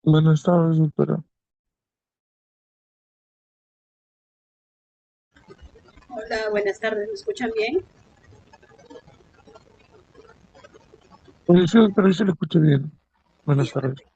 Buenas tardes, doctora. Hola, buenas tardes, ¿me escuchan bien? Sí, doctora, sí le escuché bien. Buenas Bien, tardes. perfecto.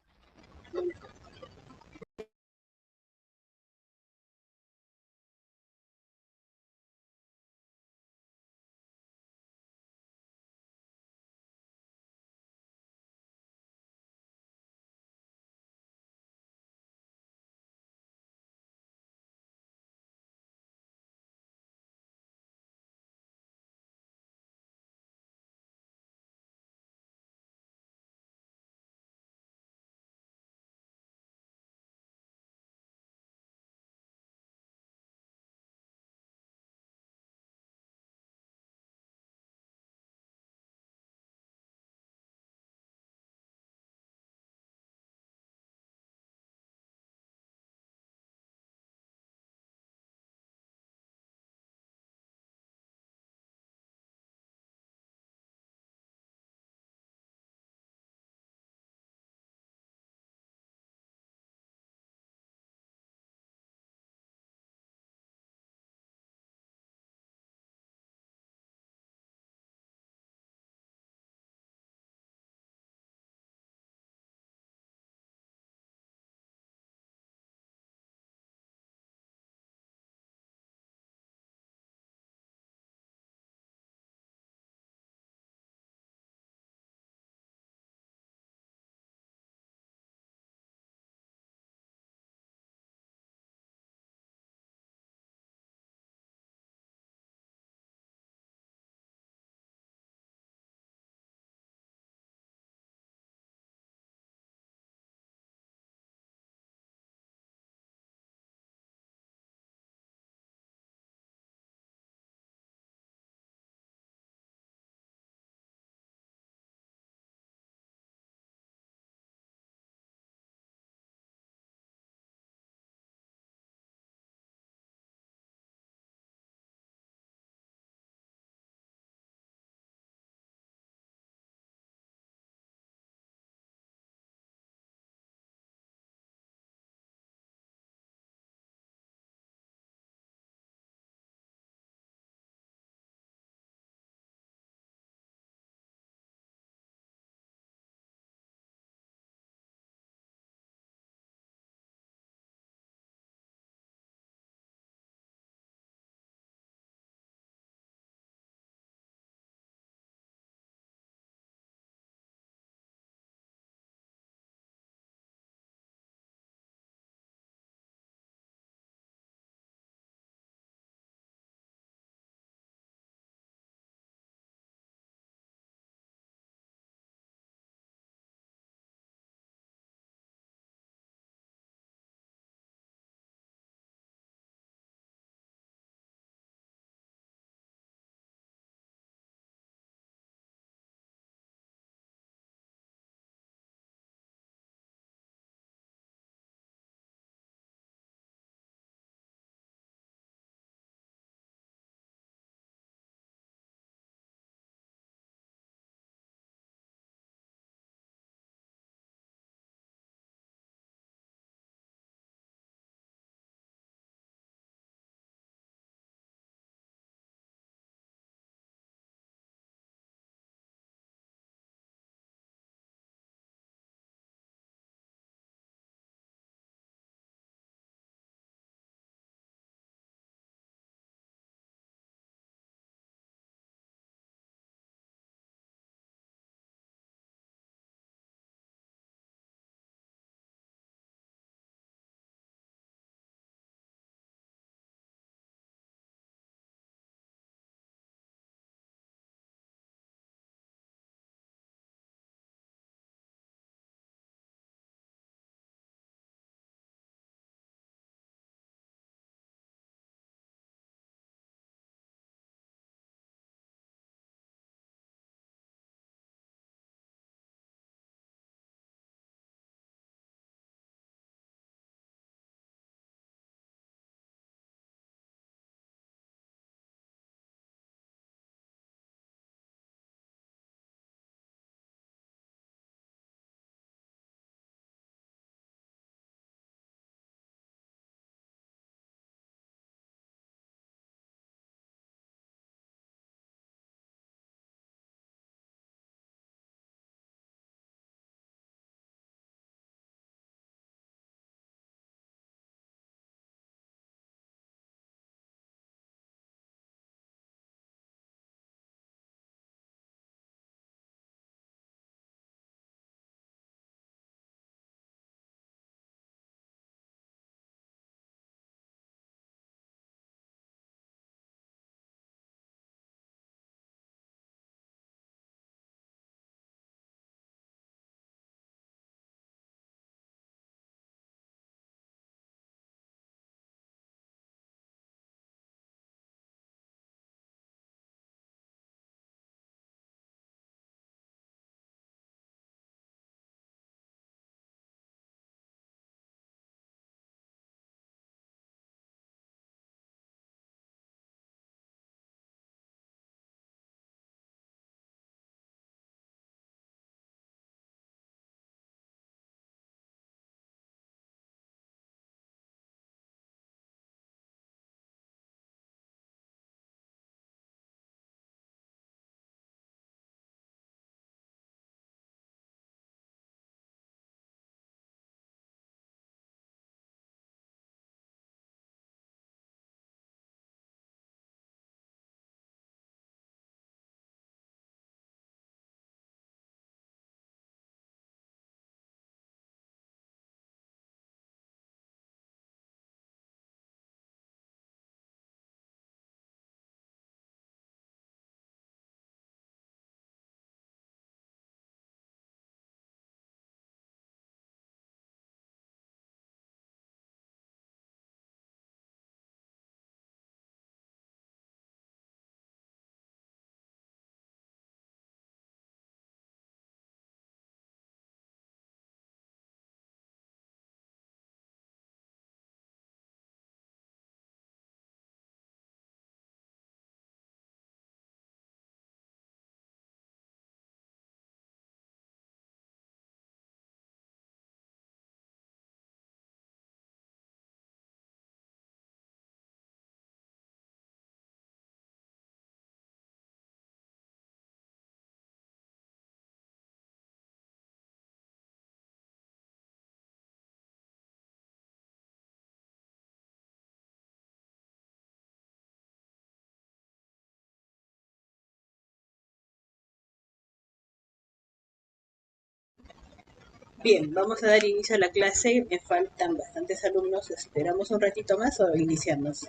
Bien, vamos a dar inicio a la clase. Me faltan bastantes alumnos. ¿Esperamos un ratito más o iniciamos?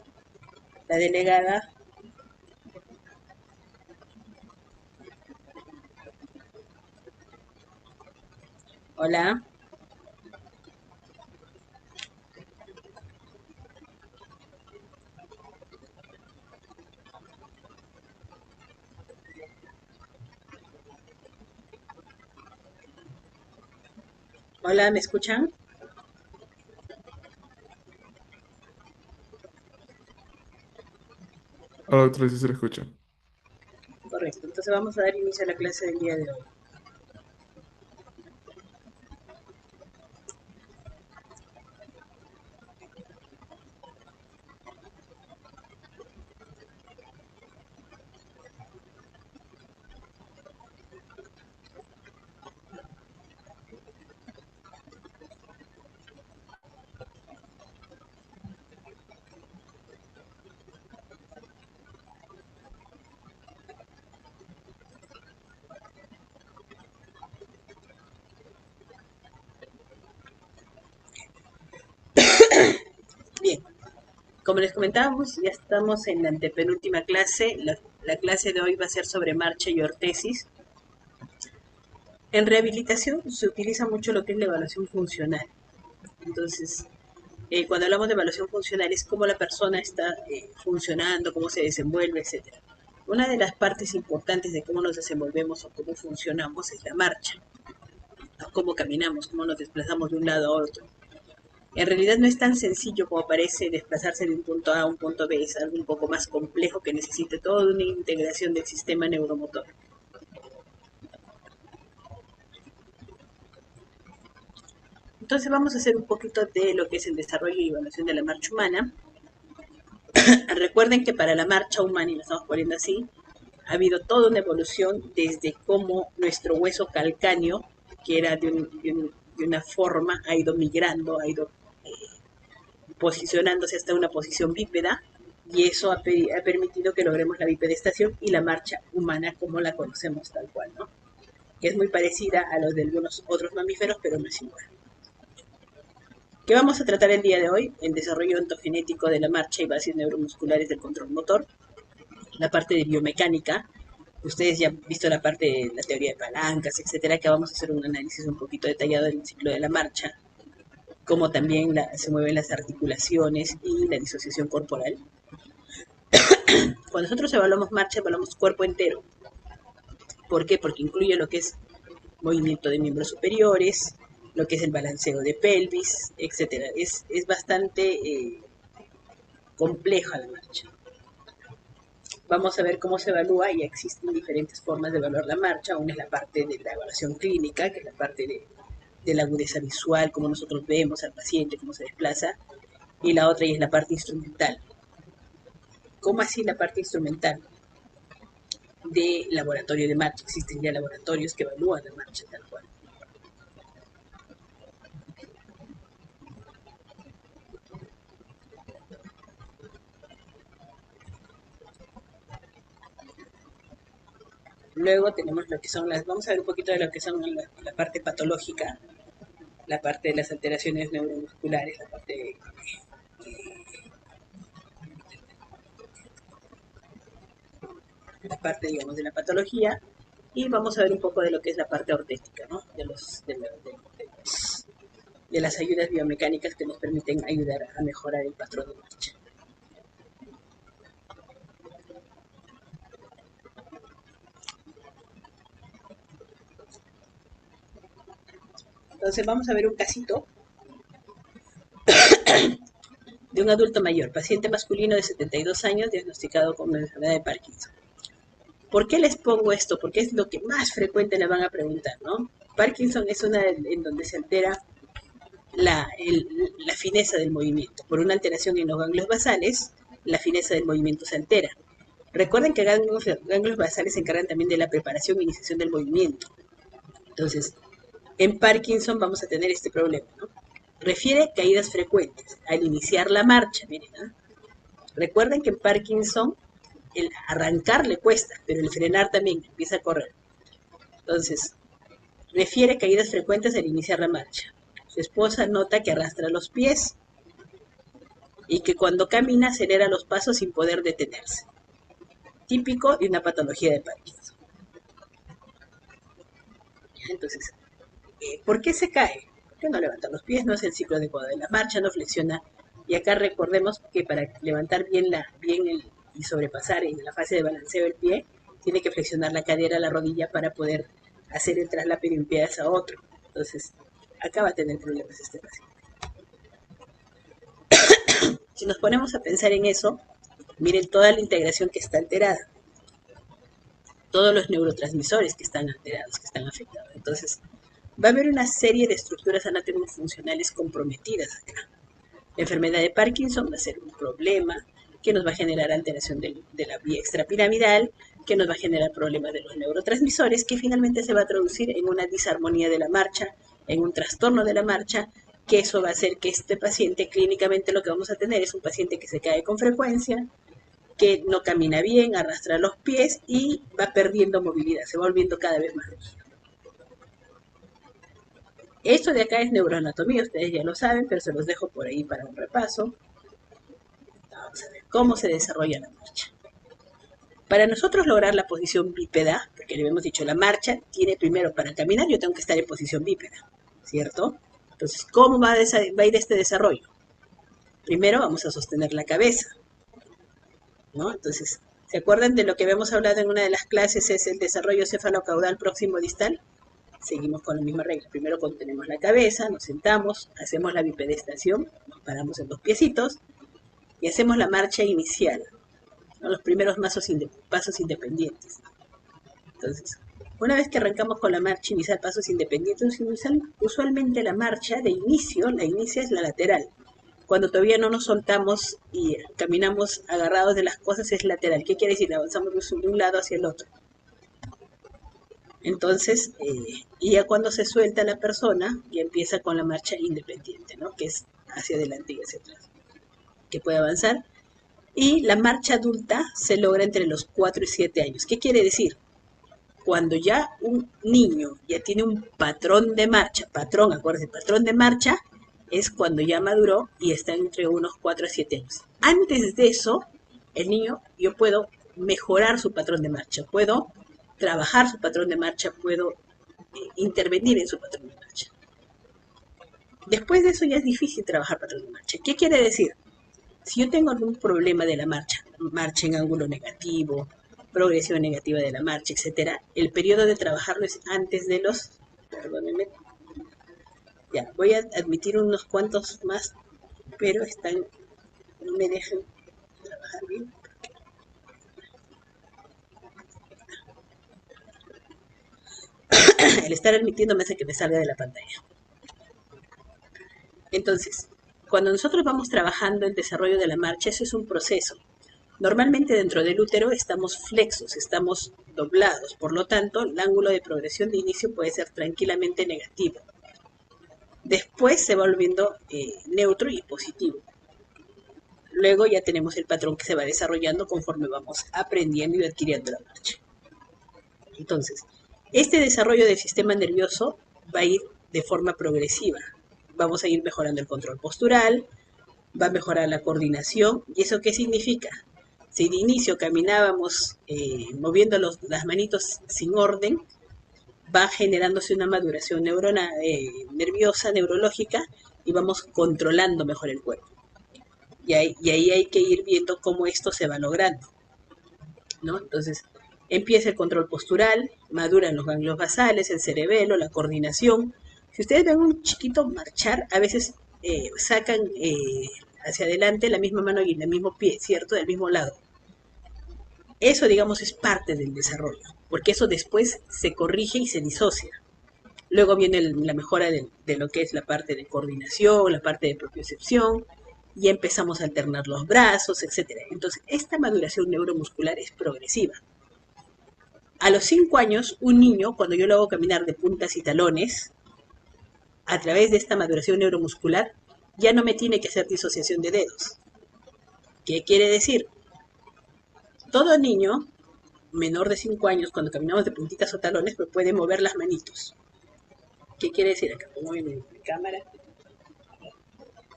La delegada. Hola. Hola, ¿me escuchan? A la otra sí se le escucha. Correcto. Entonces vamos a dar inicio a la clase del día de hoy. Bien, como les comentábamos, ya estamos en la antepenúltima clase. La clase de hoy va a ser sobre marcha y ortesis. En rehabilitación se utiliza mucho lo que es la evaluación funcional. Entonces, cuando hablamos de evaluación funcional es cómo la persona está funcionando, cómo se desenvuelve, etcétera. Una de las partes importantes de cómo nos desenvolvemos o cómo funcionamos es la marcha, ¿no? Cómo caminamos, cómo nos desplazamos de un lado a otro. En realidad no es tan sencillo como parece desplazarse de un punto A a un punto B, es algo un poco más complejo que necesita toda una integración del sistema neuromotor. Entonces vamos a hacer un poquito de lo que es el desarrollo y evaluación de la marcha humana. Recuerden que para la marcha humana, y lo estamos poniendo así, ha habido toda una evolución desde cómo nuestro hueso calcáneo, que era de una forma, ha ido migrando, ha ido posicionándose hasta una posición bípeda, y eso ha permitido que logremos la bipedestación y la marcha humana como la conocemos tal cual, ¿no? Que es muy parecida a los de algunos otros mamíferos, pero no es igual. ¿Qué vamos a tratar el día de hoy? El desarrollo ontogenético de la marcha y bases neuromusculares del control motor, la parte de biomecánica. Ustedes ya han visto la parte de la teoría de palancas, etcétera, que vamos a hacer un análisis un poquito detallado del ciclo de la marcha, cómo también se mueven las articulaciones y la disociación corporal. Cuando nosotros evaluamos marcha, evaluamos cuerpo entero. ¿Por qué? Porque incluye lo que es movimiento de miembros superiores, lo que es el balanceo de pelvis, etcétera. Es bastante compleja la marcha. Vamos a ver cómo se evalúa y existen diferentes formas de evaluar la marcha. Una es la parte de la evaluación clínica, que es la parte de la agudeza visual, cómo nosotros vemos al paciente, cómo se desplaza, y la otra es la parte instrumental. ¿Cómo así la parte instrumental? De laboratorio de marcha. Existen ya laboratorios que evalúan la marcha tal cual. Luego tenemos lo que son vamos a ver un poquito de lo que son la parte patológica, la parte de las alteraciones neuromusculares, la parte digamos, de la patología, y vamos a ver un poco de lo que es la parte ortética, ¿no? De las ayudas biomecánicas que nos permiten ayudar a mejorar el patrón de marcha. Entonces vamos a ver un casito de un adulto mayor, paciente masculino de 72 años, diagnosticado con una enfermedad de Parkinson. ¿Por qué les pongo esto? Porque es lo que más frecuente le van a preguntar, ¿no? Parkinson es una en donde se altera la fineza del movimiento. Por una alteración en los ganglios basales, la fineza del movimiento se altera. Recuerden que ganglios basales se encargan también de la preparación e iniciación del movimiento. Entonces, en Parkinson vamos a tener este problema, ¿no? Refiere caídas frecuentes al iniciar la marcha, miren, ¿no? Recuerden que en Parkinson el arrancar le cuesta, pero el frenar también empieza a correr. Entonces, Refiere caídas frecuentes al iniciar la marcha. Su esposa nota que arrastra los pies y que cuando camina acelera los pasos sin poder detenerse. Típico de una patología de Parkinson. Entonces, ¿por qué se cae? ¿Por qué no levanta los pies? No es el ciclo adecuado de la marcha, no flexiona. Y acá recordemos que para levantar y sobrepasar en la fase de balanceo del pie, tiene que flexionar la cadera, la rodilla para poder hacer el traslape de un pie hacia otro. Entonces, acá va a tener problemas este paciente. Si nos ponemos a pensar en eso, miren toda la integración que está alterada, todos los neurotransmisores que están alterados, que están afectados. Entonces, va a haber una serie de estructuras anatómico-funcionales comprometidas acá. La enfermedad de Parkinson va a ser un problema que nos va a generar alteración de la vía extrapiramidal, que nos va a generar problemas de los neurotransmisores, que finalmente se va a traducir en una disarmonía de la marcha, en un trastorno de la marcha, que eso va a hacer que este paciente clínicamente lo que vamos a tener es un paciente que se cae con frecuencia, que no camina bien, arrastra los pies y va perdiendo movilidad, se va volviendo cada vez más rígido. Esto de acá es neuroanatomía, ustedes ya lo saben, pero se los dejo por ahí para un repaso. Vamos a ver cómo se desarrolla la marcha. Para nosotros lograr la posición bípeda, porque le hemos dicho, la marcha tiene primero, para caminar yo tengo que estar en posición bípeda, ¿cierto? Entonces, ¿cómo va a ir este desarrollo? Primero vamos a sostener la cabeza, ¿no? Entonces, ¿se acuerdan de lo que habíamos hablado en una de las clases? Es el desarrollo cefalocaudal próximo distal. Seguimos con la misma regla. Primero contenemos la cabeza, nos sentamos, hacemos la bipedestación, nos paramos en los piecitos y hacemos la marcha inicial, ¿no? Los primeros pasos independientes. Entonces, una vez que arrancamos con la marcha inicial, pasos independientes, usualmente la marcha de inicio, la inicia es la lateral. Cuando todavía no nos soltamos y caminamos agarrados de las cosas es lateral. ¿Qué quiere decir? Avanzamos de un lado hacia el otro. Entonces, y ya cuando se suelta la persona, ya empieza con la marcha independiente, ¿no? Que es hacia adelante y hacia atrás, que puede avanzar. Y la marcha adulta se logra entre los 4 y 7 años. ¿Qué quiere decir? Cuando ya un niño ya tiene un patrón de marcha, acuérdense, patrón de marcha es cuando ya maduró y está entre unos 4 a 7 años. Antes de eso, el niño, yo puedo mejorar su patrón de marcha, puedo trabajar su patrón de marcha, puedo intervenir en su patrón de marcha. Después de eso ya es difícil trabajar patrón de marcha. ¿Qué quiere decir? Si yo tengo algún problema de la marcha en ángulo negativo, progresión negativa de la marcha, etcétera, el periodo de trabajarlo es antes de los, perdónenme, ya, voy a admitir unos cuantos más, pero no me dejan trabajar bien. El estar admitiendo me hace que me salga de la pantalla. Entonces, cuando nosotros vamos trabajando el desarrollo de la marcha, eso es un proceso. Normalmente dentro del útero estamos flexos, estamos doblados, por lo tanto, el ángulo de progresión de inicio puede ser tranquilamente negativo. Después se va volviendo neutro y positivo. Luego ya tenemos el patrón que se va desarrollando conforme vamos aprendiendo y adquiriendo la marcha. Entonces, este desarrollo del sistema nervioso va a ir de forma progresiva. Vamos a ir mejorando el control postural, va a mejorar la coordinación. ¿Y eso qué significa? Si de inicio caminábamos moviendo las manitos sin orden, va generándose una maduración nerviosa, neurológica, y vamos controlando mejor el cuerpo. Y ahí hay que ir viendo cómo esto se va logrando, ¿no? Entonces, empieza el control postural, maduran los ganglios basales, el cerebelo, la coordinación. Si ustedes ven un chiquito marchar, a veces sacan hacia adelante la misma mano y el mismo pie, ¿cierto? Del mismo lado. Eso, digamos, es parte del desarrollo, porque eso después se corrige y se disocia. Luego viene la mejora de lo que es la parte de coordinación, la parte de propiocepción, y empezamos a alternar los brazos, etc. Entonces, esta maduración neuromuscular es progresiva. A los 5 años, un niño, cuando yo lo hago caminar de puntas y talones, a través de esta maduración neuromuscular, ya no me tiene que hacer disociación de dedos. ¿Qué quiere decir? Todo niño menor de 5 años, cuando caminamos de puntitas o talones, pues puede mover las manitos. ¿Qué quiere decir acá? Pongo mi cámara.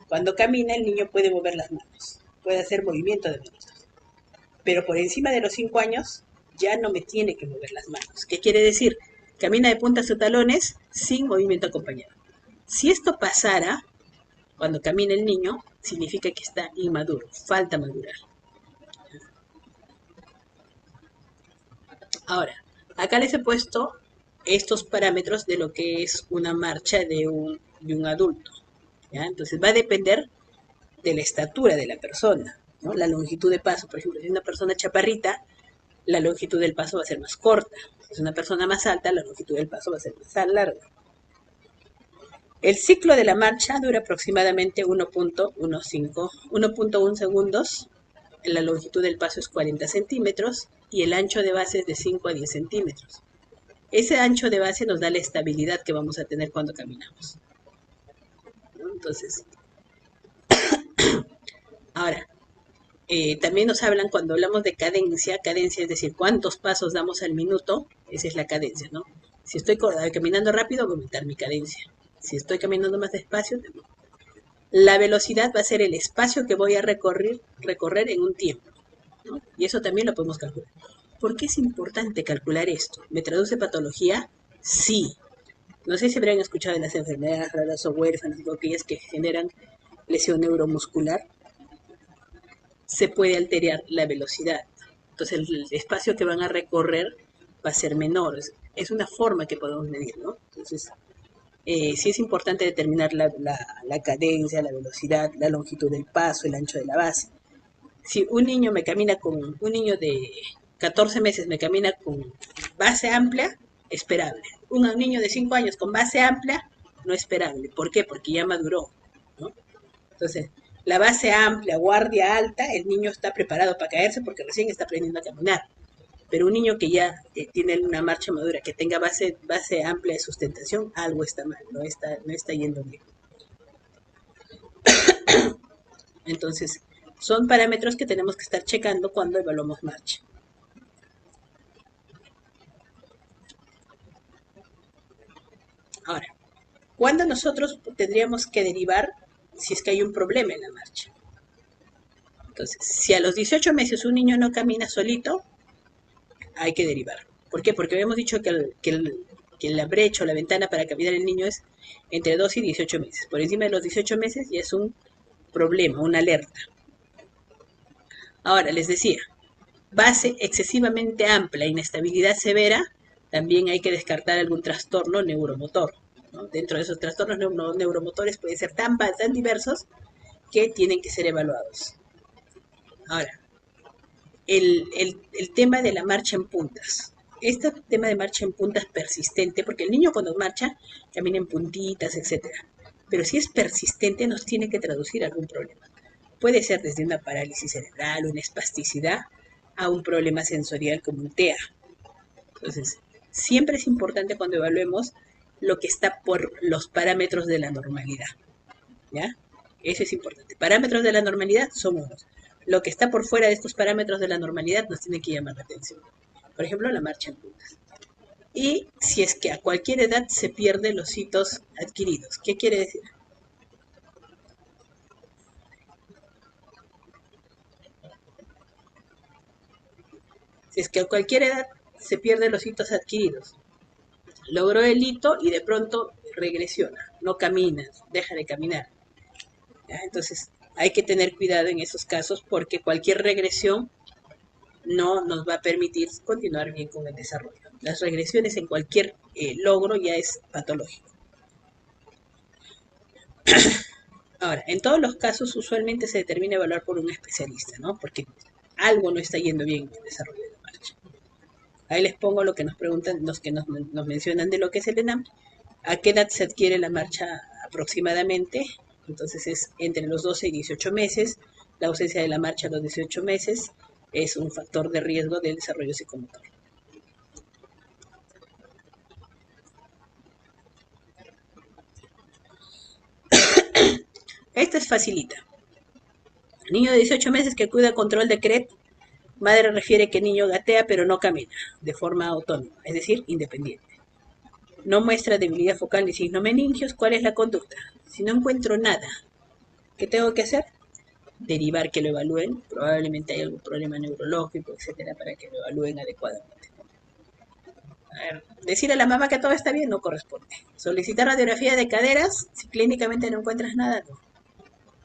Cuando camina, el niño puede mover las manos, puede hacer movimiento de manos. Pero por encima de los 5 años ya no me tiene que mover las manos. ¿Qué quiere decir? Camina de puntas o talones sin movimiento acompañado. Si esto pasara cuando camina el niño, significa que está inmaduro, falta madurar. Ahora, acá les he puesto estos parámetros de lo que es una marcha de un adulto. ¿Ya? Entonces va a depender de la estatura de la persona, ¿no? La longitud de paso, por ejemplo, si es una persona chaparrita, la longitud del paso va a ser más corta. Si es una persona más alta, la longitud del paso va a ser más larga. El ciclo de la marcha dura aproximadamente 1.1 segundos. La longitud del paso es 40 centímetros y el ancho de base es de 5 a 10 centímetros. Ese ancho de base nos da la estabilidad que vamos a tener cuando caminamos, ¿no? Entonces, ahora, también nos hablan cuando hablamos de cadencia, es decir, cuántos pasos damos al minuto, esa es la cadencia, ¿no? Si estoy caminando rápido, voy a aumentar mi cadencia. Si estoy caminando más despacio, la velocidad va a ser el espacio que voy a recorrer en un tiempo, ¿no? Y eso también lo podemos calcular. ¿Por qué es importante calcular esto? ¿Me traduce patología? Sí. No sé si habrán escuchado de las enfermedades raras o huérfanas, aquellas que generan lesión neuromuscular. Se puede alterar la velocidad. Entonces el espacio que van a recorrer va a ser menor. Es una forma que podemos medir, ¿no? Entonces, sí es importante determinar la cadencia, la velocidad, la longitud del paso, el ancho de la base. Si un niño un niño de 14 meses me camina con base amplia, esperable. Un niño de 5 años con base amplia, no esperable. ¿Por qué? Porque ya maduró, ¿no? Entonces, la base amplia, guardia alta, el niño está preparado para caerse porque recién está aprendiendo a caminar. Pero un niño que ya tiene una marcha madura, que tenga base amplia de sustentación, algo está mal, no está yendo bien. Entonces, son parámetros que tenemos que estar checando cuando evaluamos marcha. Ahora, ¿cuándo nosotros tendríamos que derivar si es que hay un problema en la marcha? Entonces, si a los 18 meses un niño no camina solito, hay que derivar. ¿Por qué? Porque habíamos dicho que la brecha o la ventana para caminar el niño es entre 2 y 18 meses. Por encima de los 18 meses ya es un problema, una alerta. Ahora, les decía, base excesivamente amplia, inestabilidad severa, también hay que descartar algún trastorno neuromotor, ¿no? Dentro de esos trastornos neuromotores pueden ser tan diversos que tienen que ser evaluados. Ahora, el tema de la marcha en puntas. Este tema de marcha en puntas persistente, porque el niño cuando marcha camina en puntitas, etcétera. Pero si es persistente nos tiene que traducir algún problema. Puede ser desde una parálisis cerebral, una espasticidad, a un problema sensorial como un TEA. Entonces, siempre es importante cuando evaluemos lo que está por los parámetros de la normalidad, ¿ya? Eso es importante. Parámetros de la normalidad son unos. Lo que está por fuera de estos parámetros de la normalidad nos tiene que llamar la atención. Por ejemplo, la marcha en puntas. Y si es que a cualquier edad se pierden los hitos adquiridos. ¿Qué quiere decir? Si es que a cualquier edad se pierden los hitos adquiridos. Logró el hito y de pronto regresiona, no camina, deja de caminar. ¿Ya? Entonces hay que tener cuidado en esos casos porque cualquier regresión no nos va a permitir continuar bien con el desarrollo. Las regresiones en cualquier logro ya es patológico. Ahora, en todos los casos usualmente se determina evaluar por un especialista, ¿no? Porque algo no está yendo bien en el desarrollo de la marcha. Ahí les pongo lo que nos preguntan, los que nos mencionan de lo que es el ENAM. ¿A qué edad se adquiere la marcha aproximadamente? Entonces es entre los 12 y 18 meses. La ausencia de la marcha a los 18 meses es un factor de riesgo del desarrollo psicomotor. Esta es facilita. Niño de 18 meses que acude a control de CRET. Madre refiere que el niño gatea pero no camina de forma autónoma, es decir, independiente. No muestra debilidad focal ni signos meningios. ¿Cuál es la conducta? Si no encuentro nada, ¿qué tengo que hacer? Derivar que lo evalúen. Probablemente hay algún problema neurológico, etcétera, para que lo evalúen adecuadamente. A ver, decir a la mamá que todo está bien no corresponde. Solicitar radiografía de caderas si clínicamente no encuentras nada, no.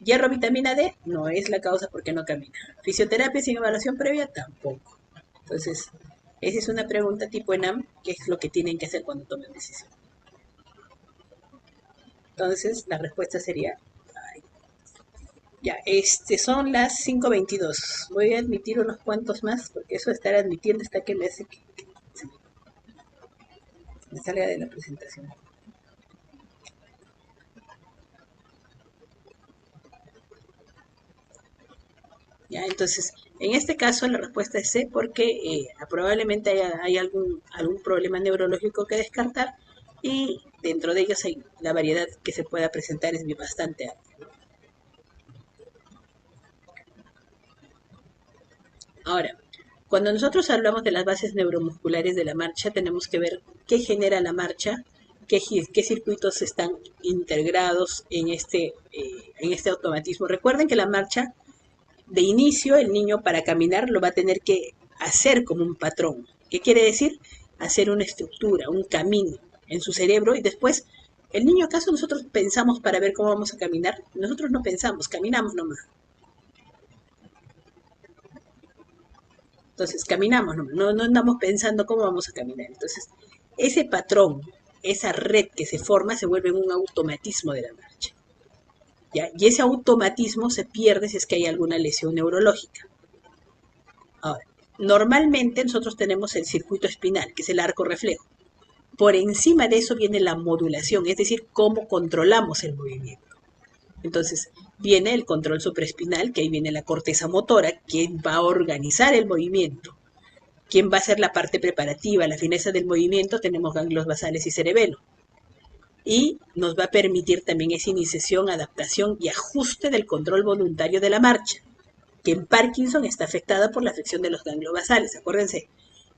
Hierro, vitamina D, no es la causa porque no camina. Fisioterapia sin evaluación previa, tampoco. Entonces, esa es una pregunta tipo ENAM, que es lo que tienen que hacer cuando tomen decisión. Entonces, la respuesta sería, ay, ya, son las 5:22. Voy a admitir unos cuantos más, porque eso de estar admitiendo está que me hace que me salga de la presentación. Ya, entonces, en este caso la respuesta es C porque probablemente hay algún problema neurológico que descartar y dentro de ellos la variedad que se pueda presentar es bastante amplia. Ahora, cuando nosotros hablamos de las bases neuromusculares de la marcha, tenemos que ver qué genera la marcha, qué circuitos están integrados en este automatismo. Recuerden que la marcha, de inicio, el niño para caminar lo va a tener que hacer como un patrón. ¿Qué quiere decir? Hacer una estructura, un camino en su cerebro y después, ¿el niño acaso nosotros pensamos para ver cómo vamos a caminar? Nosotros no pensamos, caminamos nomás. Entonces, caminamos nomás, no andamos pensando cómo vamos a caminar. Entonces, ese patrón, esa red que se forma se vuelve un automatismo de la marcha. ¿Ya? Y ese automatismo se pierde si es que hay alguna lesión neurológica. Ahora, normalmente nosotros tenemos el circuito espinal, que es el arco reflejo. Por encima de eso viene la modulación, es decir, cómo controlamos el movimiento. Entonces, viene el control supraespinal, que ahí viene la corteza motora, quien va a organizar el movimiento. ¿Quién va a ser la parte preparativa, la fineza del movimiento? Tenemos ganglios basales y cerebelo. Y nos va a permitir también esa iniciación, adaptación y ajuste del control voluntario de la marcha, que en Parkinson está afectada por la afección de los ganglios basales. Acuérdense,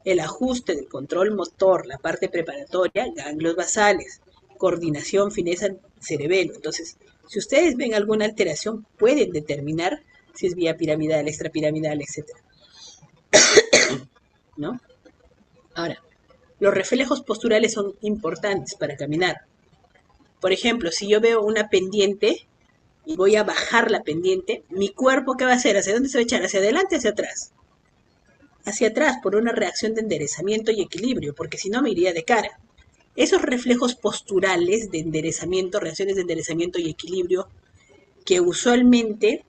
el ajuste del control motor, la parte preparatoria, ganglios basales, coordinación, fineza, cerebelo. Entonces, si ustedes ven alguna alteración, pueden determinar si es vía piramidal, extrapiramidal, etcétera, ¿no? Ahora, los reflejos posturales son importantes para caminar. Por ejemplo, si yo veo una pendiente y voy a bajar la pendiente, mi cuerpo, ¿qué va a hacer? ¿Hacia dónde se va a echar? ¿Hacia adelante o hacia atrás? Hacia atrás, por una reacción de enderezamiento y equilibrio, porque si no me iría de cara. Esos reflejos posturales de enderezamiento, reacciones de enderezamiento y equilibrio, que usualmente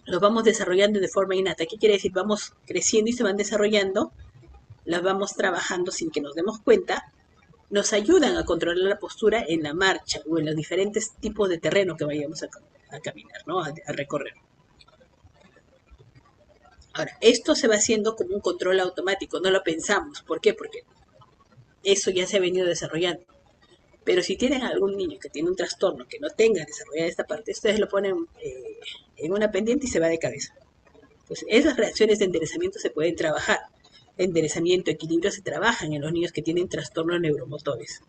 los vamos desarrollando de forma innata. ¿Qué quiere decir? Vamos creciendo y se van desarrollando, las vamos trabajando sin que nos demos cuenta, nos ayudan a controlar la postura en la marcha o en los diferentes tipos de terreno que vayamos a caminar, ¿no? A recorrer. Ahora, esto se va haciendo como un control automático, no lo pensamos. ¿Por qué? Porque eso ya se ha venido desarrollando. Pero si tienen algún niño que tiene un trastorno que no tenga desarrollada esta parte, ustedes lo ponen en una pendiente y se va de cabeza. Entonces, esas reacciones de enderezamiento se pueden trabajar. Enderezamiento, equilibrio se trabajan en los niños que tienen trastornos neuromotores.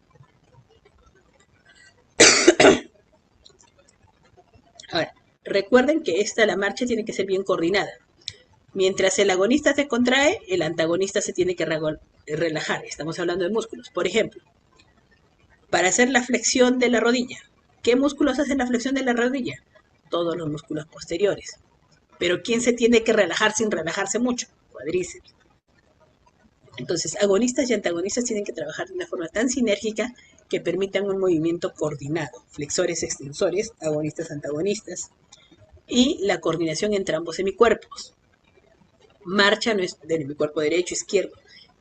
Ahora, recuerden que la marcha tiene que ser bien coordinada. Mientras el agonista se contrae, el antagonista se tiene que relajar. Estamos hablando de músculos. Por ejemplo, para hacer la flexión de la rodilla, ¿qué músculos hacen la flexión de la rodilla? Todos los músculos posteriores. Pero ¿quién se tiene que relajar sin relajarse mucho? Cuádriceps. Entonces, agonistas y antagonistas tienen que trabajar de una forma tan sinérgica que permitan un movimiento coordinado. Flexores, extensores, agonistas, antagonistas. Y la coordinación entre ambos hemicuerpos. Marcha no es del hemicuerpo derecho, izquierdo.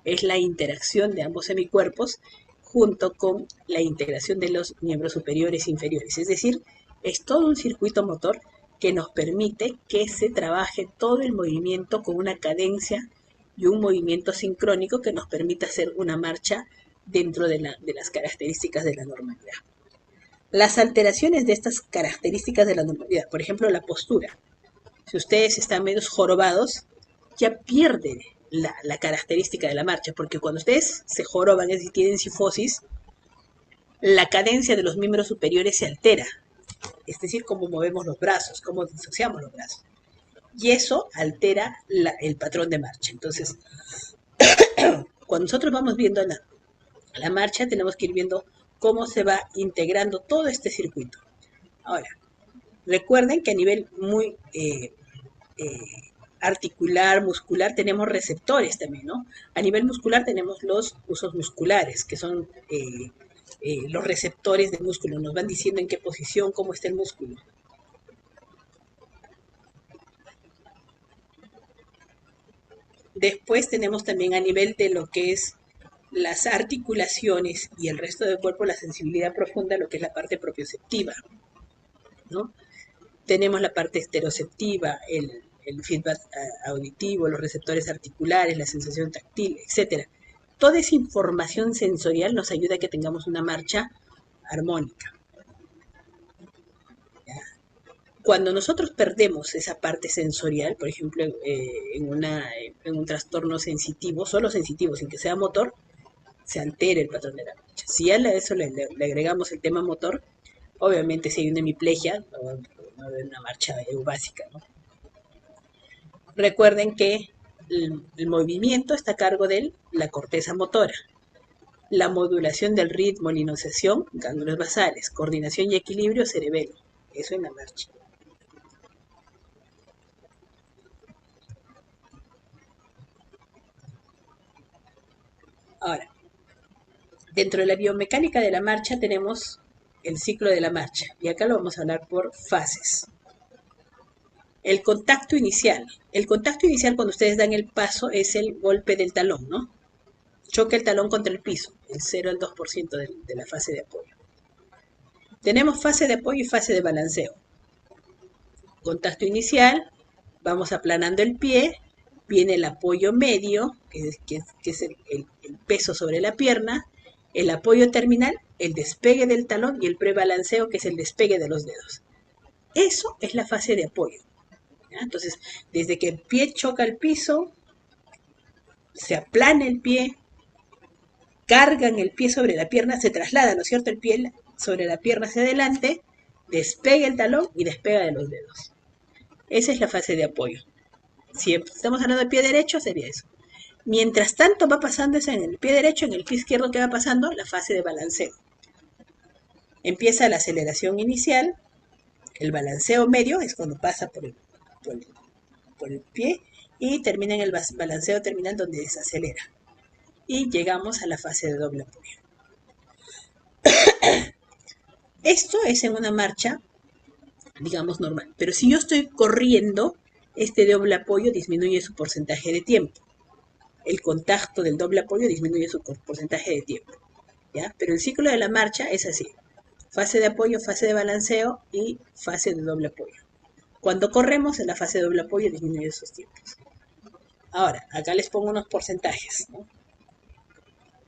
Es la interacción de ambos hemicuerpos junto con la integración de los miembros superiores e inferiores. Es decir, es todo un circuito motor que nos permite que se trabaje todo el movimiento con una cadencia y un movimiento sincrónico que nos permita hacer una marcha dentro de las características de la normalidad. Las alteraciones de estas características de la normalidad, por ejemplo, la postura. Si ustedes están medio jorobados, ya pierden la característica de la marcha, porque cuando ustedes se joroban, es decir, tienen sifosis, la cadencia de los miembros superiores se altera, es decir, cómo movemos los brazos, cómo disociamos los brazos. Y eso altera el patrón de marcha. Entonces, cuando nosotros vamos viendo la marcha, tenemos que ir viendo cómo se va integrando todo este circuito. Ahora, recuerden que a nivel muy articular, muscular, tenemos receptores también, ¿no? A nivel muscular tenemos los usos musculares, que son los receptores del músculo, nos van diciendo en qué posición, cómo está el músculo. Después tenemos también a nivel de lo que es las articulaciones y el resto del cuerpo, la sensibilidad profunda, lo que es la parte propioceptiva, ¿no? Tenemos la parte esteroceptiva, el feedback auditivo, los receptores articulares, la sensación táctil, etc. Toda esa información sensorial nos ayuda a que tengamos una marcha armónica. ¿Ya? Cuando nosotros perdemos esa parte sensorial, por ejemplo, en un trastorno sensitivo, solo sensitivo, sin que sea motor, se altera el patrón de la marcha. Si a eso le agregamos el tema motor, obviamente si hay una hemiplegia, no va a haber una marcha eubásica, ¿no? Recuerden que el movimiento está a cargo de la corteza motora. La modulación del ritmo, la enunciación, ganglios basales, coordinación y equilibrio, cerebelo. Eso en la marcha. Ahora, dentro de la biomecánica de la marcha tenemos el ciclo de la marcha. Y acá lo vamos a hablar por fases. El contacto inicial. El contacto inicial cuando ustedes dan el paso es el golpe del talón, ¿no? Choca el talón contra el piso, el 0 al 2% de la fase de apoyo. Tenemos fase de apoyo y fase de balanceo. Contacto inicial, vamos aplanando el pie, viene el apoyo medio, que es el peso sobre la pierna, el apoyo terminal, el despegue del talón y el prebalanceo, que es el despegue de los dedos. Eso es la fase de apoyo. ¿Ya? Entonces, desde que el pie choca el piso, se aplana el pie, cargan el pie sobre la pierna, se traslada, ¿no es cierto?, el pie sobre la pierna hacia adelante, despega el talón y despega de los dedos. Esa es la fase de apoyo. Si estamos hablando del pie derecho, sería eso. Mientras tanto va pasando eso en el pie derecho, en el pie izquierdo que va pasando, la fase de balanceo. Empieza la aceleración inicial, el balanceo medio es cuando pasa por el pie y termina en el balanceo terminal donde desacelera. Y llegamos a la fase de doble apoyo. Esto es en una marcha, digamos, normal. Pero si yo estoy corriendo, este doble apoyo disminuye su porcentaje de tiempo. El contacto del doble apoyo disminuye su porcentaje de tiempo. ¿Ya? Pero el ciclo de la marcha es así. Fase de apoyo, fase de balanceo y fase de doble apoyo. Cuando corremos, en la fase de doble apoyo disminuye esos tiempos. Ahora, acá les pongo unos porcentajes, ¿no?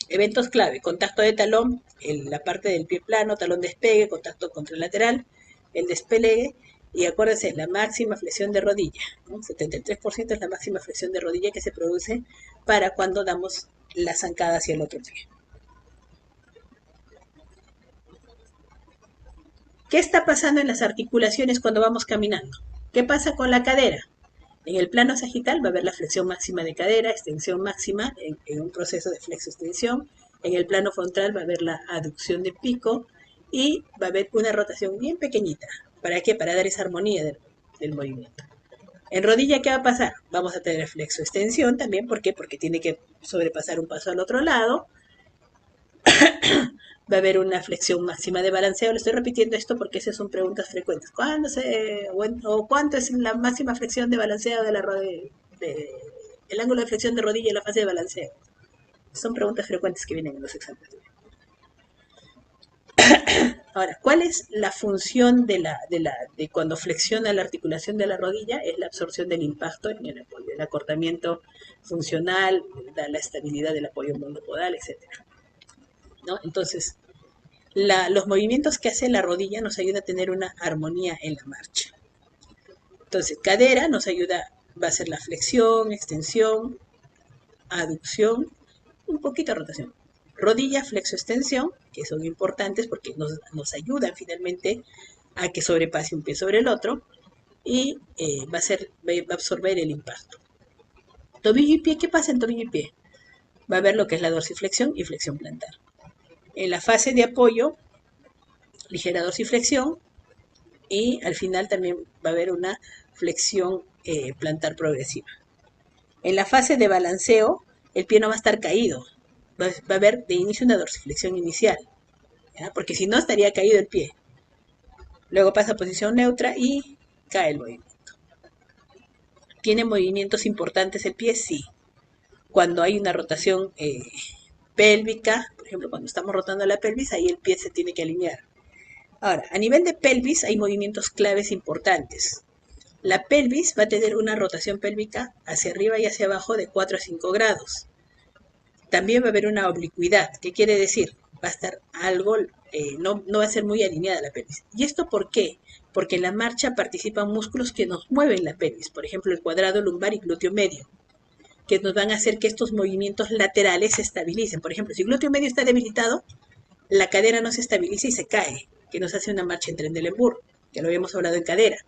Eventos clave, contacto de talón, en la parte del pie plano, talón despegue, contacto contralateral, el despegue, y acuérdense, la máxima flexión de rodilla, ¿no? 73% es la máxima flexión de rodilla que se produce para cuando damos la zancada hacia el otro pie. ¿Qué está pasando en las articulaciones cuando vamos caminando? ¿Qué pasa con la cadera? En el plano sagital va a haber la flexión máxima de cadera, extensión máxima en un proceso de flexo-extensión. En el plano frontal va a haber la aducción de pico y va a haber una rotación bien pequeñita. ¿Para qué? Para dar esa armonía del movimiento. En rodilla, ¿qué va a pasar? Vamos a tener flexo-extensión también. ¿Por qué? Porque tiene que sobrepasar un paso al otro lado. Va a haber una flexión máxima de balanceo. Le estoy repitiendo esto porque esas son preguntas frecuentes. ¿Cuánto es la máxima flexión de balanceo de la rodilla? El ángulo de flexión de rodilla en la fase de balanceo. Son preguntas frecuentes que vienen en los exámenes. Ahora, ¿cuál es la función de cuando flexiona la articulación de la rodilla? Es la absorción del impacto en el apoyo, el acortamiento funcional, la estabilidad del apoyo mondopodal, etc. ¿No? Entonces, los movimientos que hace la rodilla nos ayuda a tener una armonía en la marcha. Entonces, cadera nos ayuda, va a ser la flexión, extensión, aducción, un poquito de rotación. rodilla, flexo-extensión, que son importantes porque nos ayudan finalmente a que sobrepase un pie sobre el otro y va a absorber el impacto. Tobillo y pie, ¿qué pasa en tobillo y pie? Va a haber lo que es la dorsiflexión y flexión plantar. En la fase de apoyo, ligera dorsiflexión y al final también va a haber una flexión plantar progresiva. En la fase de balanceo, el pie no va a estar caído, va a haber de inicio una dorsiflexión inicial, ¿ya? Porque si no estaría caído el pie. Luego pasa a posición neutra y cae el movimiento. ¿Tiene movimientos importantes el pie? Sí. Cuando hay una rotación pélvica, por ejemplo, cuando estamos rotando la pelvis, ahí el pie se tiene que alinear. Ahora, a nivel de pelvis hay movimientos claves importantes. La pelvis va a tener una rotación pélvica hacia arriba y hacia abajo de 4 a 5 grados. También va a haber una oblicuidad. ¿Qué quiere decir? Va a estar algo, no va a ser muy alineada la pelvis. ¿Y esto por qué? Porque en la marcha participan músculos que nos mueven la pelvis, por ejemplo, el cuadrado lumbar y glúteo medio, que nos van a hacer que estos movimientos laterales se estabilicen. Por ejemplo, si el glúteo medio está debilitado, la cadera no se estabiliza y se cae, que nos hace una marcha en Trendelenburg, que lo habíamos hablado en cadera.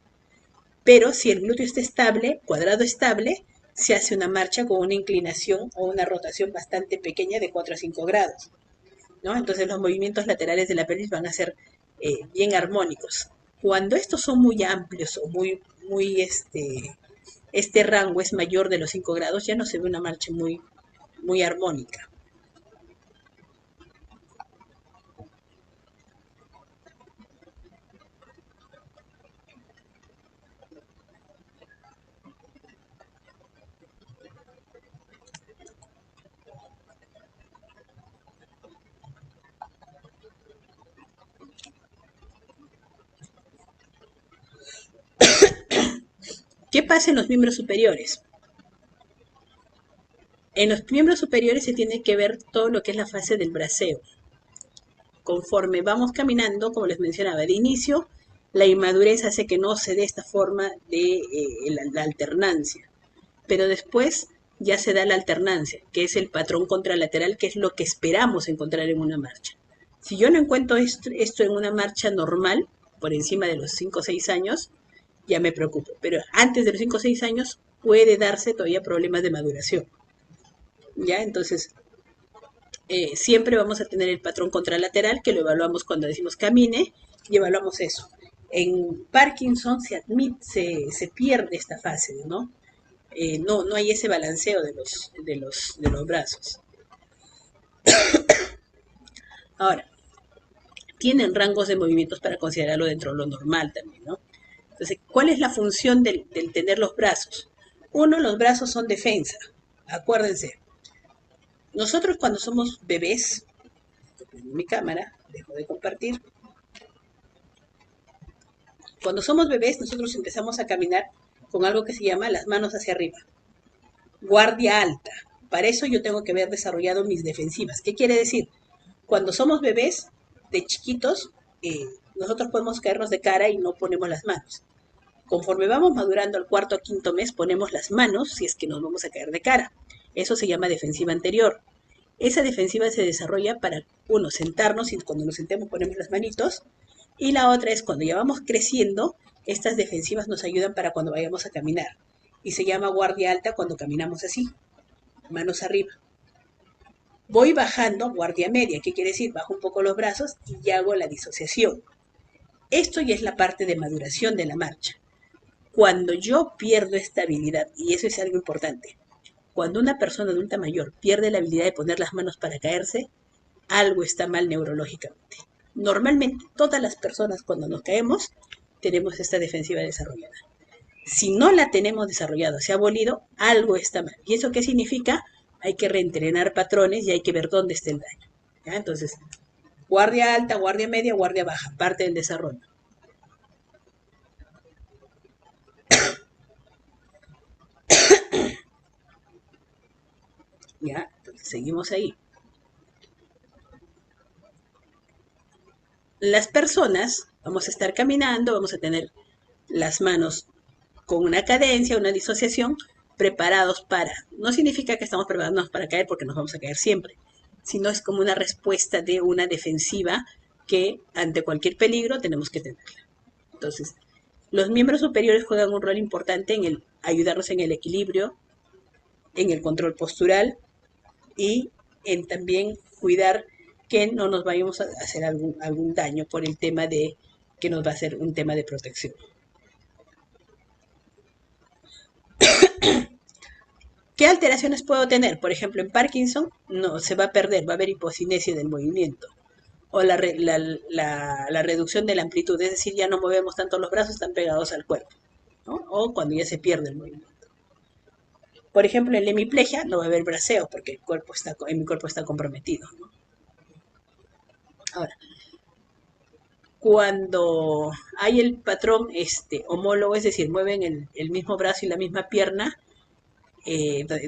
Pero si el glúteo está estable, cuadrado estable, se hace una marcha con una inclinación o una rotación bastante pequeña de 4 a 5 grados, ¿no? Entonces los movimientos laterales de la pelvis van a ser bien armónicos. Cuando estos son muy amplios o este rango es mayor de los 5 grados, ya no se ve una marcha muy armónica. ¿Qué pasa en los miembros superiores? En los miembros superiores se tiene que ver todo lo que es la fase del braceo. Conforme vamos caminando, como les mencionaba, de inicio, la inmadurez hace que no se dé esta forma de la alternancia. Pero después ya se da la alternancia, que es el patrón contralateral, que es lo que esperamos encontrar en una marcha. Si yo no encuentro esto en una marcha normal, por encima de los 5 o 6 años, ya me preocupo. Pero antes de los 5 o 6 años puede darse todavía problemas de maduración. ¿Ya? Entonces, siempre vamos a tener el patrón contralateral, que lo evaluamos cuando decimos camine, y evaluamos eso. En Parkinson se pierde esta fase, ¿no? No hay ese balanceo de los brazos. Ahora, tienen rangos de movimientos para considerarlo dentro de lo normal también, ¿no? Entonces, ¿cuál es la función del tener los brazos? Uno, los brazos son defensa. Acuérdense, nosotros cuando somos bebés, mi cámara, dejo de compartir. Cuando somos bebés, nosotros empezamos a caminar con algo que se llama las manos hacia arriba. Guardia alta. Para eso yo tengo que haber desarrollado mis defensivas. ¿Qué quiere decir? Cuando somos bebés, de chiquitos, nosotros podemos caernos de cara y no ponemos las manos. Conforme vamos madurando al cuarto o quinto mes, ponemos las manos si es que nos vamos a caer de cara. Eso se llama defensiva anterior. Esa defensiva se desarrolla para, uno, sentarnos y cuando nos sentemos ponemos las manitos. Y la otra es cuando ya vamos creciendo, estas defensivas nos ayudan para cuando vayamos a caminar. Y se llama guardia alta cuando caminamos así, manos arriba. Voy bajando, guardia media. ¿Qué quiere decir? Bajo un poco los brazos y ya hago la disociación. Esto ya es la parte de maduración de la marcha. Cuando yo pierdo estabilidad, y eso es algo importante, cuando una persona adulta mayor pierde la habilidad de poner las manos para caerse, algo está mal neurológicamente. Normalmente todas las personas cuando nos caemos tenemos esta defensiva desarrollada. Si no la tenemos desarrollada, se ha abolido, algo está mal. ¿Y eso qué significa? Hay que reentrenar patrones y hay que ver dónde está el daño. ¿Ya? Entonces, guardia alta, guardia media, guardia baja, parte del desarrollo. ¿Ya? Entonces, seguimos ahí. Las personas vamos a estar caminando, vamos a tener las manos con una cadencia, una disociación, preparados para. No significa que estamos preparados para caer porque nos vamos a caer siempre. sino es como una respuesta de una defensiva que ante cualquier peligro tenemos que tenerla. Entonces, los miembros superiores juegan un rol importante en el ayudarnos en el equilibrio, en el control postural y en también cuidar que no nos vayamos a hacer algún daño por el tema de que nos va a ser un tema de protección. ¿Qué alteraciones puedo tener? Por ejemplo, en Parkinson no se va a perder, va a haber hipocinesia del movimiento o la reducción de la amplitud, es decir, ya no movemos tanto los brazos, están pegados al cuerpo, ¿no? O cuando ya se pierde el movimiento. Por ejemplo, en la hemiplegia no va a haber braceo porque mi cuerpo está comprometido, ¿no? Ahora, cuando hay el patrón homólogo, es decir, mueven el mismo brazo y la misma pierna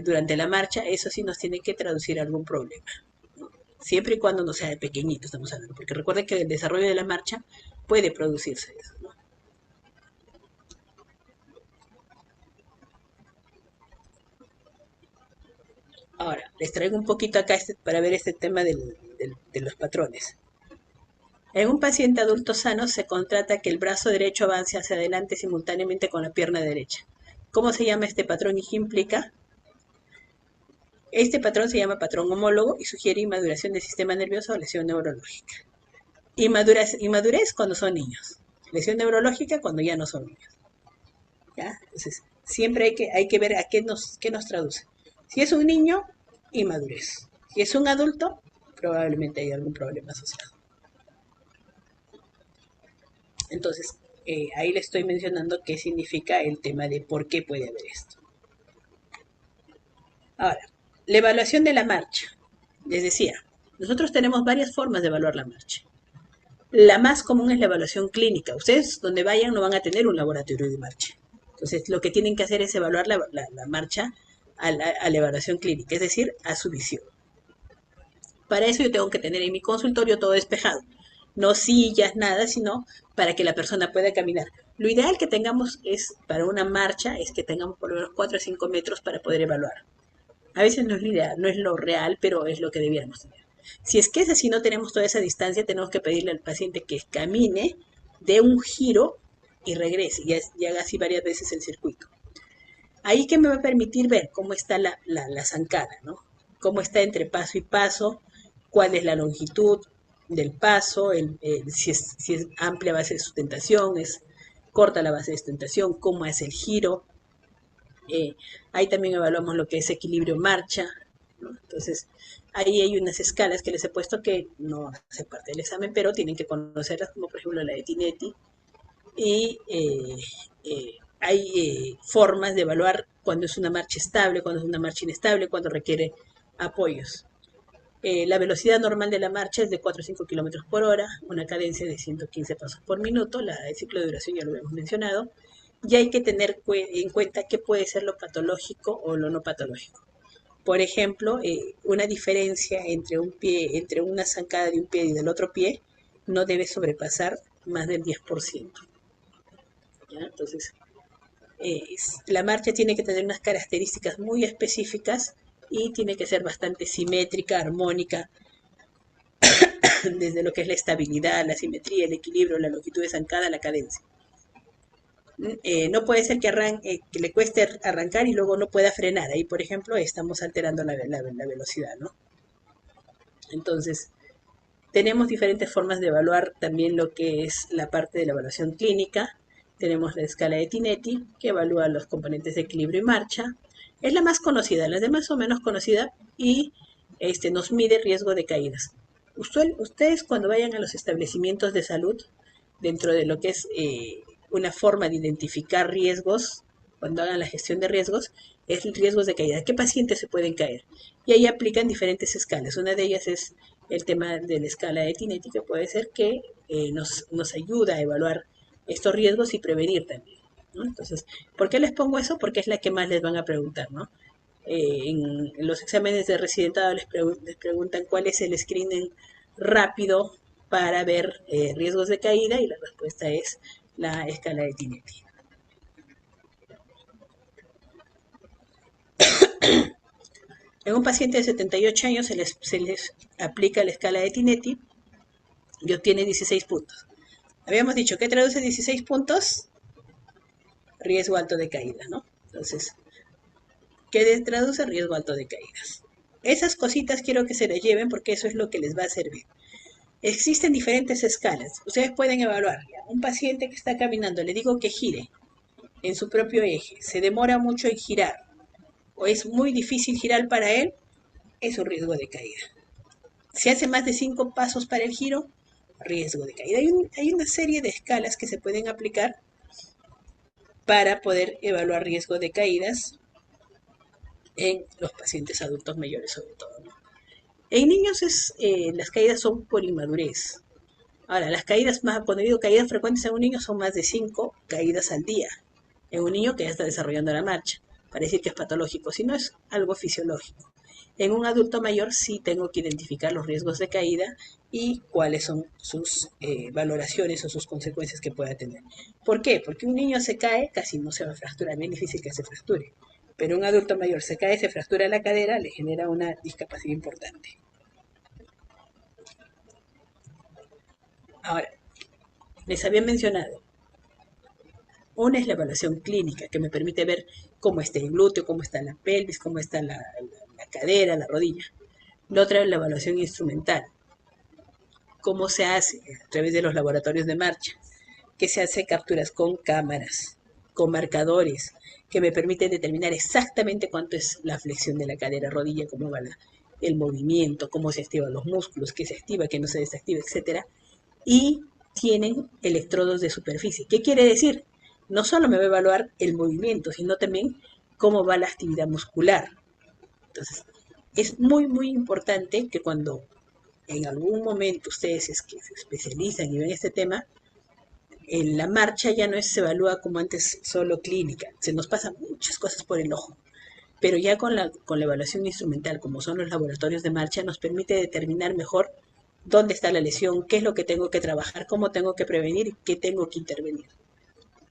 durante la marcha, eso sí nos tiene que traducir algún problema, ¿no? Siempre y cuando no sea de pequeñito, estamos hablando, porque recuerden que el desarrollo de la marcha puede producirse eso, ¿no? Ahora, les traigo un poquito acá para ver este tema de los patrones. En un paciente adulto sano se contrata que el brazo derecho avance hacia adelante simultáneamente con la pierna derecha. ¿Cómo se llama este patrón y qué implica? Este patrón se llama patrón homólogo y sugiere inmaduración del sistema nervioso o lesión neurológica. Inmadurez cuando son niños. Lesión neurológica cuando ya no son niños. ¿Ya? Entonces, siempre hay que ver a qué nos traduce. Si es un niño, inmadurez. Si es un adulto, probablemente hay algún problema asociado. Entonces, ahí le estoy mencionando qué significa el tema de por qué puede haber esto. Ahora, la evaluación de la marcha. Les decía, nosotros tenemos varias formas de evaluar la marcha. La más común es la evaluación clínica. Ustedes donde vayan no van a tener un laboratorio de marcha. Entonces, lo que tienen que hacer es evaluar la marcha a la evaluación clínica, es decir, a su visión. Para eso yo tengo que tener en mi consultorio todo despejado. No sillas, nada, sino para que la persona pueda caminar. Lo ideal que tengamos es, para una marcha, es que tengamos por lo menos 4 o 5 metros para poder evaluar. A veces no es lo ideal, no es lo real, pero es lo que debiéramos tener. Si es que es así, no tenemos toda esa distancia, tenemos que pedirle al paciente que camine, dé un giro y regrese, y haga así varias veces el circuito. Ahí que me va a permitir ver cómo está la zancada, ¿no? Cómo está entre paso y paso, cuál es la longitud del paso, si es amplia base de sustentación, es corta la base de sustentación, cómo es el giro. Ahí también evaluamos lo que es equilibrio marcha, ¿no? Entonces, ahí hay unas escalas que les he puesto que no hacen parte del examen, pero tienen que conocerlas, como por ejemplo la de Tinetti. Y hay formas de evaluar cuando es una marcha estable, cuando es una marcha inestable, cuando requiere apoyos. La velocidad normal de la marcha es de 4 o 5 kilómetros por hora, una cadencia de 115 pasos por minuto, el ciclo de duración ya lo hemos mencionado, y hay que tener en cuenta qué puede ser lo patológico o lo no patológico. Por ejemplo, una diferencia entre una zancada de un pie y del otro pie no debe sobrepasar más del 10%. ¿Ya? Entonces, la marcha tiene que tener unas características muy específicas y tiene que ser bastante simétrica, armónica, desde lo que es la estabilidad, la simetría, el equilibrio, la longitud de zancada, la cadencia. No puede ser que le cueste arrancar y luego no pueda frenar. Ahí, por ejemplo, estamos alterando la velocidad, ¿no? Entonces, tenemos diferentes formas de evaluar también lo que es la parte de la evaluación clínica. Tenemos la escala de Tinetti, que evalúa los componentes de equilibrio y marcha. Es la más conocida, la demás son menos conocida y nos mide riesgo de caídas. Ustedes cuando vayan a los establecimientos de salud, dentro de lo que es una forma de identificar riesgos, cuando hagan la gestión de riesgos, es riesgos de caída. ¿Qué pacientes se pueden caer? Y ahí aplican diferentes escalas. Una de ellas es el tema de la escala de Tinetti, que puede ser que nos ayuda a evaluar estos riesgos y prevenir también, ¿no? Entonces, ¿por qué les pongo eso? Porque es la que más les van a preguntar, ¿no? En los exámenes de residentado les preguntan cuál es el screening rápido para ver riesgos de caída y la respuesta es la escala de Tinetti. En un paciente de 78 años se les aplica la escala de Tinetti y obtiene 16 puntos. Habíamos dicho que traduce 16 puntos, riesgo alto de caída, ¿no? Entonces, ¿qué traduce? Riesgo alto de caídas. Esas cositas quiero que se las lleven porque eso es lo que les va a servir. Existen diferentes escalas. Ustedes pueden evaluar. Un paciente que está caminando, le digo que gire en su propio eje, se demora mucho en girar o es muy difícil girar para él, es un riesgo de caída. Si hace más de 5 pasos para el giro, riesgo de caída. Hay una serie de escalas que se pueden aplicar para poder evaluar riesgo de caídas en los pacientes adultos mayores sobre todo, ¿no? En niños las caídas son por inmadurez. Ahora, las caídas más, cuando digo caídas frecuentes en un niño son más de 5 caídas al día. En un niño que ya está desarrollando la marcha, para decir que es patológico, si no es algo fisiológico. En un adulto mayor sí tengo que identificar los riesgos de caída y cuáles son sus valoraciones o sus consecuencias que pueda tener. ¿Por qué? Porque un niño se cae, casi no se va a fracturar, es difícil que se fracture. Pero un adulto mayor se cae, se fractura la cadera, le genera una discapacidad importante. Ahora, les había mencionado, una es la evaluación clínica, que me permite ver cómo está el glúteo, cómo está la pelvis, cómo está la cadera, la rodilla. La otra es la evaluación instrumental, cómo se hace a través de los laboratorios de marcha, que se hace capturas con cámaras, con marcadores, que me permiten determinar exactamente cuánto es la flexión de la cadera, rodilla, cómo va el movimiento, cómo se activan los músculos, qué se activa, qué no se desactiva, etcétera. Y tienen electrodos de superficie. ¿Qué quiere decir? No solo me va a evaluar el movimiento, sino también cómo va la actividad muscular. Entonces, es muy, muy importante que cuando en algún momento ustedes es que se especializan y ven este tema, en la marcha ya no se evalúa como antes solo clínica, se nos pasan muchas cosas por el ojo, pero ya con la evaluación instrumental, como son los laboratorios de marcha, nos permite determinar mejor dónde está la lesión, qué es lo que tengo que trabajar, cómo tengo que prevenir y qué tengo que intervenir.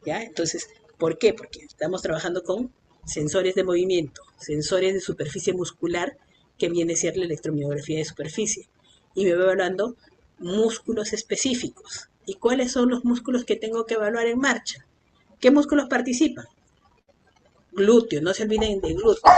¿Ya? Entonces, ¿por qué? Porque estamos trabajando con sensores de movimiento, sensores de superficie muscular, que viene a ser la electromiografía de superficie. Y me va evaluando músculos específicos. ¿Y cuáles son los músculos que tengo que evaluar en marcha? ¿Qué músculos participan? Glúteo, no se olviden de glúteo.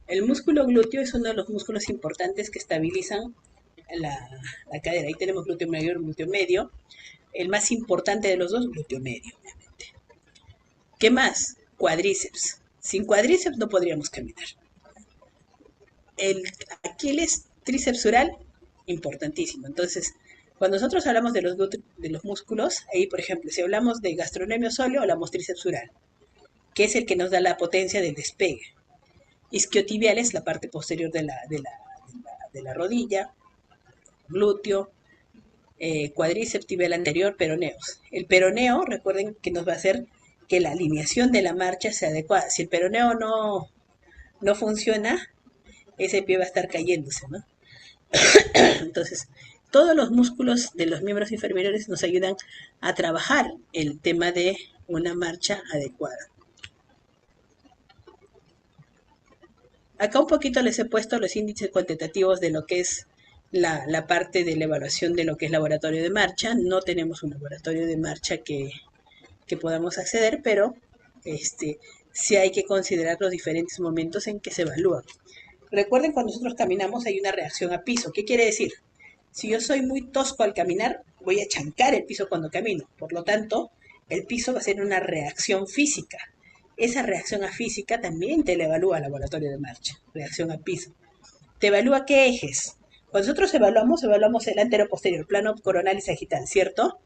El músculo glúteo es uno de los músculos importantes que estabilizan la, la cadera. Ahí tenemos glúteo mayor, glúteo medio. El más importante de los dos, glúteo medio. ¿Qué más? Cuadríceps. Sin cuadríceps no podríamos caminar. El Aquiles tricepsural, importantísimo. Entonces, cuando nosotros hablamos de los músculos, ahí, por ejemplo, si hablamos de gastrocnemio sóleo, hablamos tricepsural, que es el que nos da la potencia del despegue. Isquiotibial es la parte posterior de la rodilla, glúteo, cuadríceps tibial anterior, peroneos. El peroneo, recuerden que nos va a hacer que la alineación de la marcha sea adecuada. Si el peroneo no funciona, ese pie va a estar cayéndose, ¿no? Entonces, todos los músculos de los miembros inferiores nos ayudan a trabajar el tema de una marcha adecuada. Acá un poquito les he puesto los índices cuantitativos de lo que es la parte de la evaluación de lo que es laboratorio de marcha. No tenemos un laboratorio de marcha que podamos acceder, pero sí hay que considerar los diferentes momentos en que se evalúan. Recuerden, cuando nosotros caminamos hay una reacción a piso. ¿Qué quiere decir? Si yo soy muy tosco al caminar, voy a chancar el piso cuando camino. Por lo tanto, el piso va a ser una reacción física. Esa reacción a física también te la evalúa el laboratorio de marcha. Reacción a piso. Te evalúa qué ejes. Cuando nosotros evaluamos el antero-posterior, plano coronal y sagital, ¿cierto?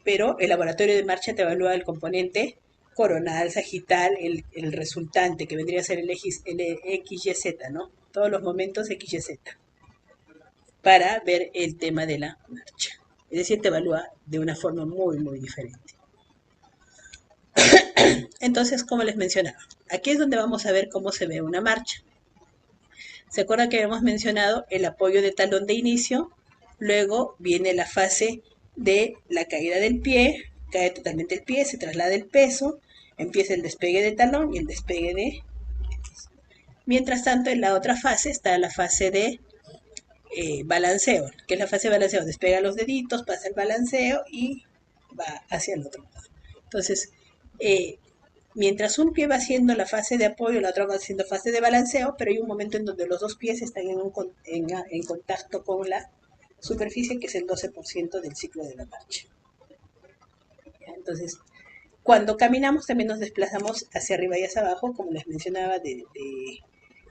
Pero el laboratorio de marcha te evalúa el componente coronal, sagital, el resultante, que vendría a ser el XYZ, ¿no? Todos los momentos XYZ, para ver el tema de la marcha. Es decir, te evalúa de una forma muy, muy diferente. Entonces, como les mencionaba, aquí es donde vamos a ver cómo se ve una marcha. ¿Se acuerdan que habíamos mencionado el apoyo de talón de inicio? Luego viene la fase de la caída del pie, cae totalmente el pie, se traslada el peso, empieza el despegue de talón y el despegue de... Mientras tanto, en la otra fase está la fase de balanceo, que es la fase de balanceo. Despega los deditos, pasa el balanceo y va hacia el otro lado. Entonces, eh, mientras un pie va haciendo la fase de apoyo, la otra va haciendo fase de balanceo, pero hay un momento en donde los dos pies están en contacto con la superficie, que es el 12% del ciclo de la marcha. Entonces, cuando caminamos también nos desplazamos hacia arriba y hacia abajo, como les mencionaba, de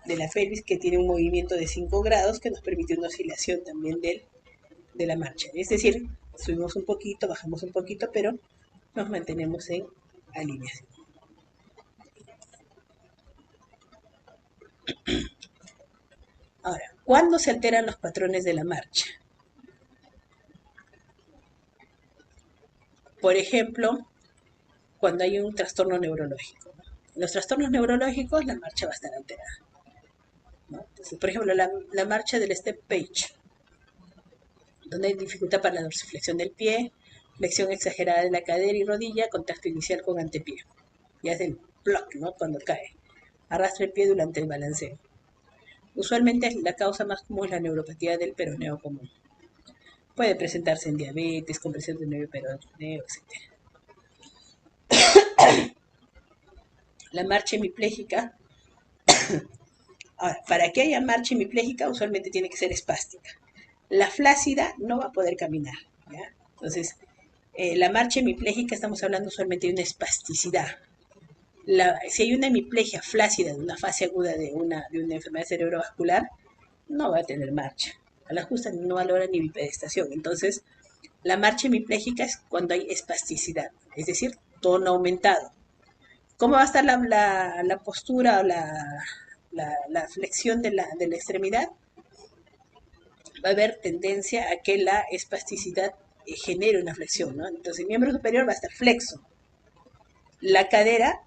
la pelvis, que tiene un movimiento de 5 grados que nos permite una oscilación también de la marcha. Es decir, subimos un poquito, bajamos un poquito, pero nos mantenemos en alineación. Ahora, ¿cuándo se alteran los patrones de la marcha? Por ejemplo, cuando hay un trastorno neurológico. En los trastornos neurológicos la marcha va a estar alterada, ¿no? Entonces, por ejemplo, la marcha del step page, donde hay dificultad para la dorsiflexión del pie, flexión exagerada de la cadera y rodilla, contacto inicial con antepié. Y hace el block, ¿no? Cuando cae. Arrastra el pie durante el balanceo. Usualmente la causa más común es la neuropatía del peroneo común. Puede presentarse en diabetes, compresión del nervio peroneo, etc. La marcha hemipléjica. Ahora, para que haya marcha hemipléjica, usualmente tiene que ser espástica. La flácida no va a poder caminar, ¿ya? Entonces, la marcha hemipléjica estamos hablando usualmente de una espasticidad. Si hay una hemiplegia flácida de una fase aguda de una enfermedad cerebrovascular, no va a tener marcha. A la justa no va a lograr ni bipedestación. Entonces, la marcha hemipléjica es cuando hay espasticidad, es decir, tono aumentado. ¿Cómo va a estar la postura o la flexión de la extremidad? Va a haber tendencia a que la espasticidad genere una flexión, ¿no? Entonces el miembro superior va a estar flexo. La cadera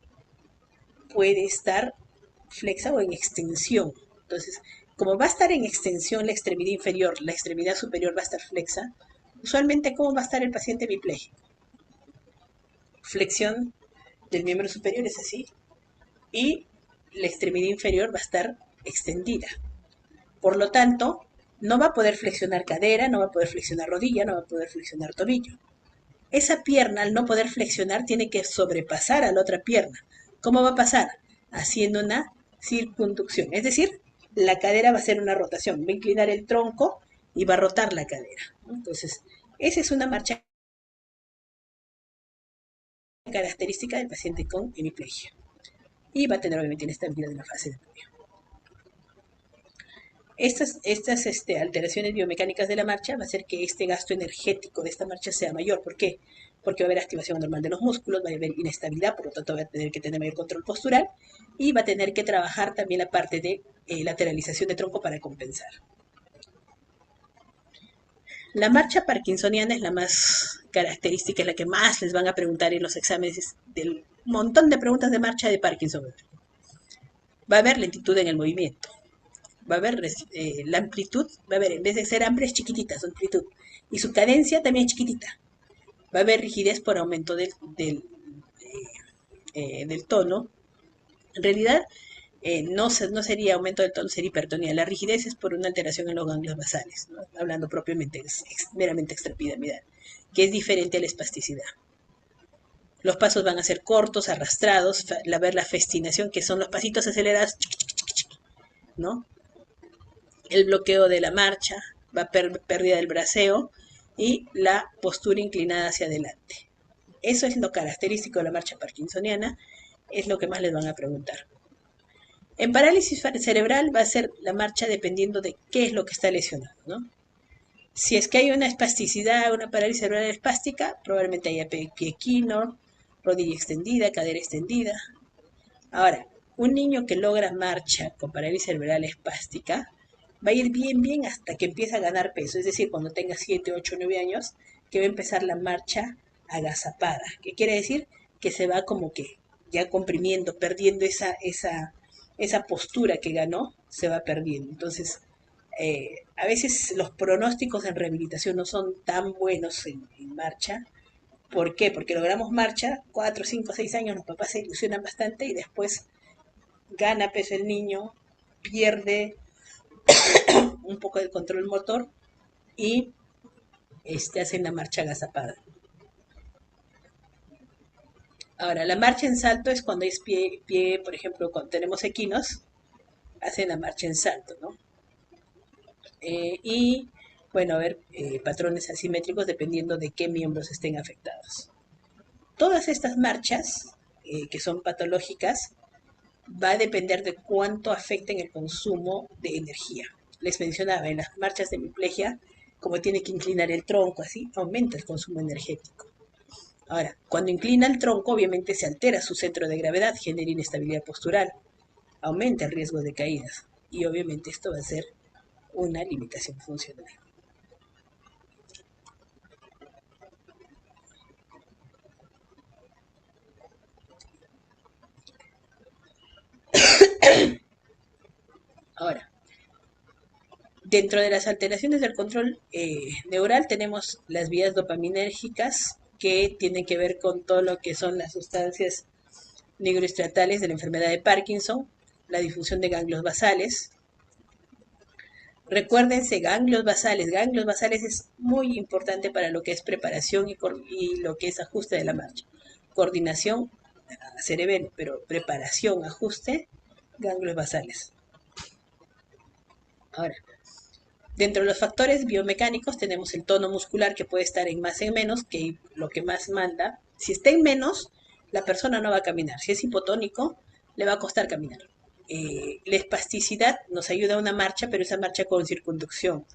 puede estar flexa o en extensión. Entonces, como va a estar en extensión la extremidad inferior, la extremidad superior va a estar flexa, usualmente, ¿cómo va a estar el paciente bipléjico? Flexión del miembro superior es así, y la extremidad inferior va a estar extendida. Por lo tanto, no va a poder flexionar cadera, no va a poder flexionar rodilla, no va a poder flexionar tobillo. Esa pierna, al no poder flexionar, tiene que sobrepasar a la otra pierna. ¿Cómo va a pasar? Haciendo una circunducción. Es decir, la cadera va a hacer una rotación, va a inclinar el tronco y va a rotar la cadera. Entonces, esa es una marcha característica del paciente con hemiplegia. Y va a tener obviamente inestabilidad en la fase de apoyo. Estas alteraciones biomecánicas de la marcha va a hacer que este gasto energético de esta marcha sea mayor. ¿Por qué? Porque va a haber activación normal de los músculos, va a haber inestabilidad, por lo tanto va a tener que tener mayor control postural y va a tener que trabajar también la parte de lateralización de tronco para compensar. La marcha parkinsoniana es la más característica, es la que más les van a preguntar en los exámenes del montón de preguntas de marcha de Parkinson. Va a haber lentitud en el movimiento, va a haber la amplitud, va a haber, en vez de ser amplia, es chiquitita su amplitud. Y su cadencia también es chiquitita. Va a haber rigidez por aumento del tono. En realidad, no sería aumento del tono, sería hipertonía. La rigidez es por una alteración en los ganglios basales, ¿no? Hablando propiamente, es meramente extrapiramidal, que es diferente a la espasticidad. Los pasos van a ser cortos, arrastrados, va a haber la festinación, que son los pasitos acelerados, ¿no? El bloqueo de la marcha, va a pérdida del braceo y la postura inclinada hacia adelante. Eso es lo característico de la marcha parkinsoniana, es lo que más les van a preguntar. En parálisis cerebral va a ser la marcha dependiendo de qué es lo que está lesionado, ¿no? Si es que hay una espasticidad, una parálisis cerebral espástica, probablemente haya pie equino, rodilla extendida, cadera extendida. Ahora, un niño que logra marcha con parálisis cerebral espástica va a ir bien hasta que empieza a ganar peso, es decir, cuando tenga 7, 8, 9 años, que va a empezar la marcha agazapada, que quiere decir que se va como que ya comprimiendo, perdiendo esa postura que ganó, se va perdiendo. Entonces, a veces los pronósticos en rehabilitación no son tan buenos en marcha. ¿Por qué? Porque logramos marcha, 4, 5, 6 años, los papás se ilusionan bastante y después gana peso el niño, pierde un poco de control motor y hacen la marcha agazapada. Ahora, la marcha en salto es cuando es pie, por ejemplo, cuando tenemos equinos, hacen la marcha en salto, ¿no? Y, bueno, a ver, patrones asimétricos dependiendo de qué miembros estén afectados. Todas estas marchas, que son patológicas, va a depender de cuánto afecten el consumo de energía. Les mencionaba, en las marchas de hemiplegia, como tiene que inclinar el tronco, así aumenta el consumo energético. Ahora, cuando inclina el tronco, obviamente se altera su centro de gravedad, genera inestabilidad postural, aumenta el riesgo de caídas y obviamente esto va a ser una limitación funcional. Ahora, dentro de las alteraciones del control neural tenemos las vías dopaminérgicas que tienen que ver con todo lo que son las sustancias neuroestatales de la enfermedad de Parkinson, la difusión de ganglios basales. Recuérdense, ganglios basales. Ganglios basales es muy importante para lo que es preparación y lo que es ajuste de la marcha. Coordinación, cerebelo, pero preparación, ajuste, ganglios basales. Ahora, dentro de los factores biomecánicos tenemos el tono muscular que puede estar en más en menos, que lo que más manda. Si está en menos, la persona no va a caminar. Si es hipotónico, le va a costar caminar. La espasticidad nos ayuda a una marcha, pero esa marcha con circunducción.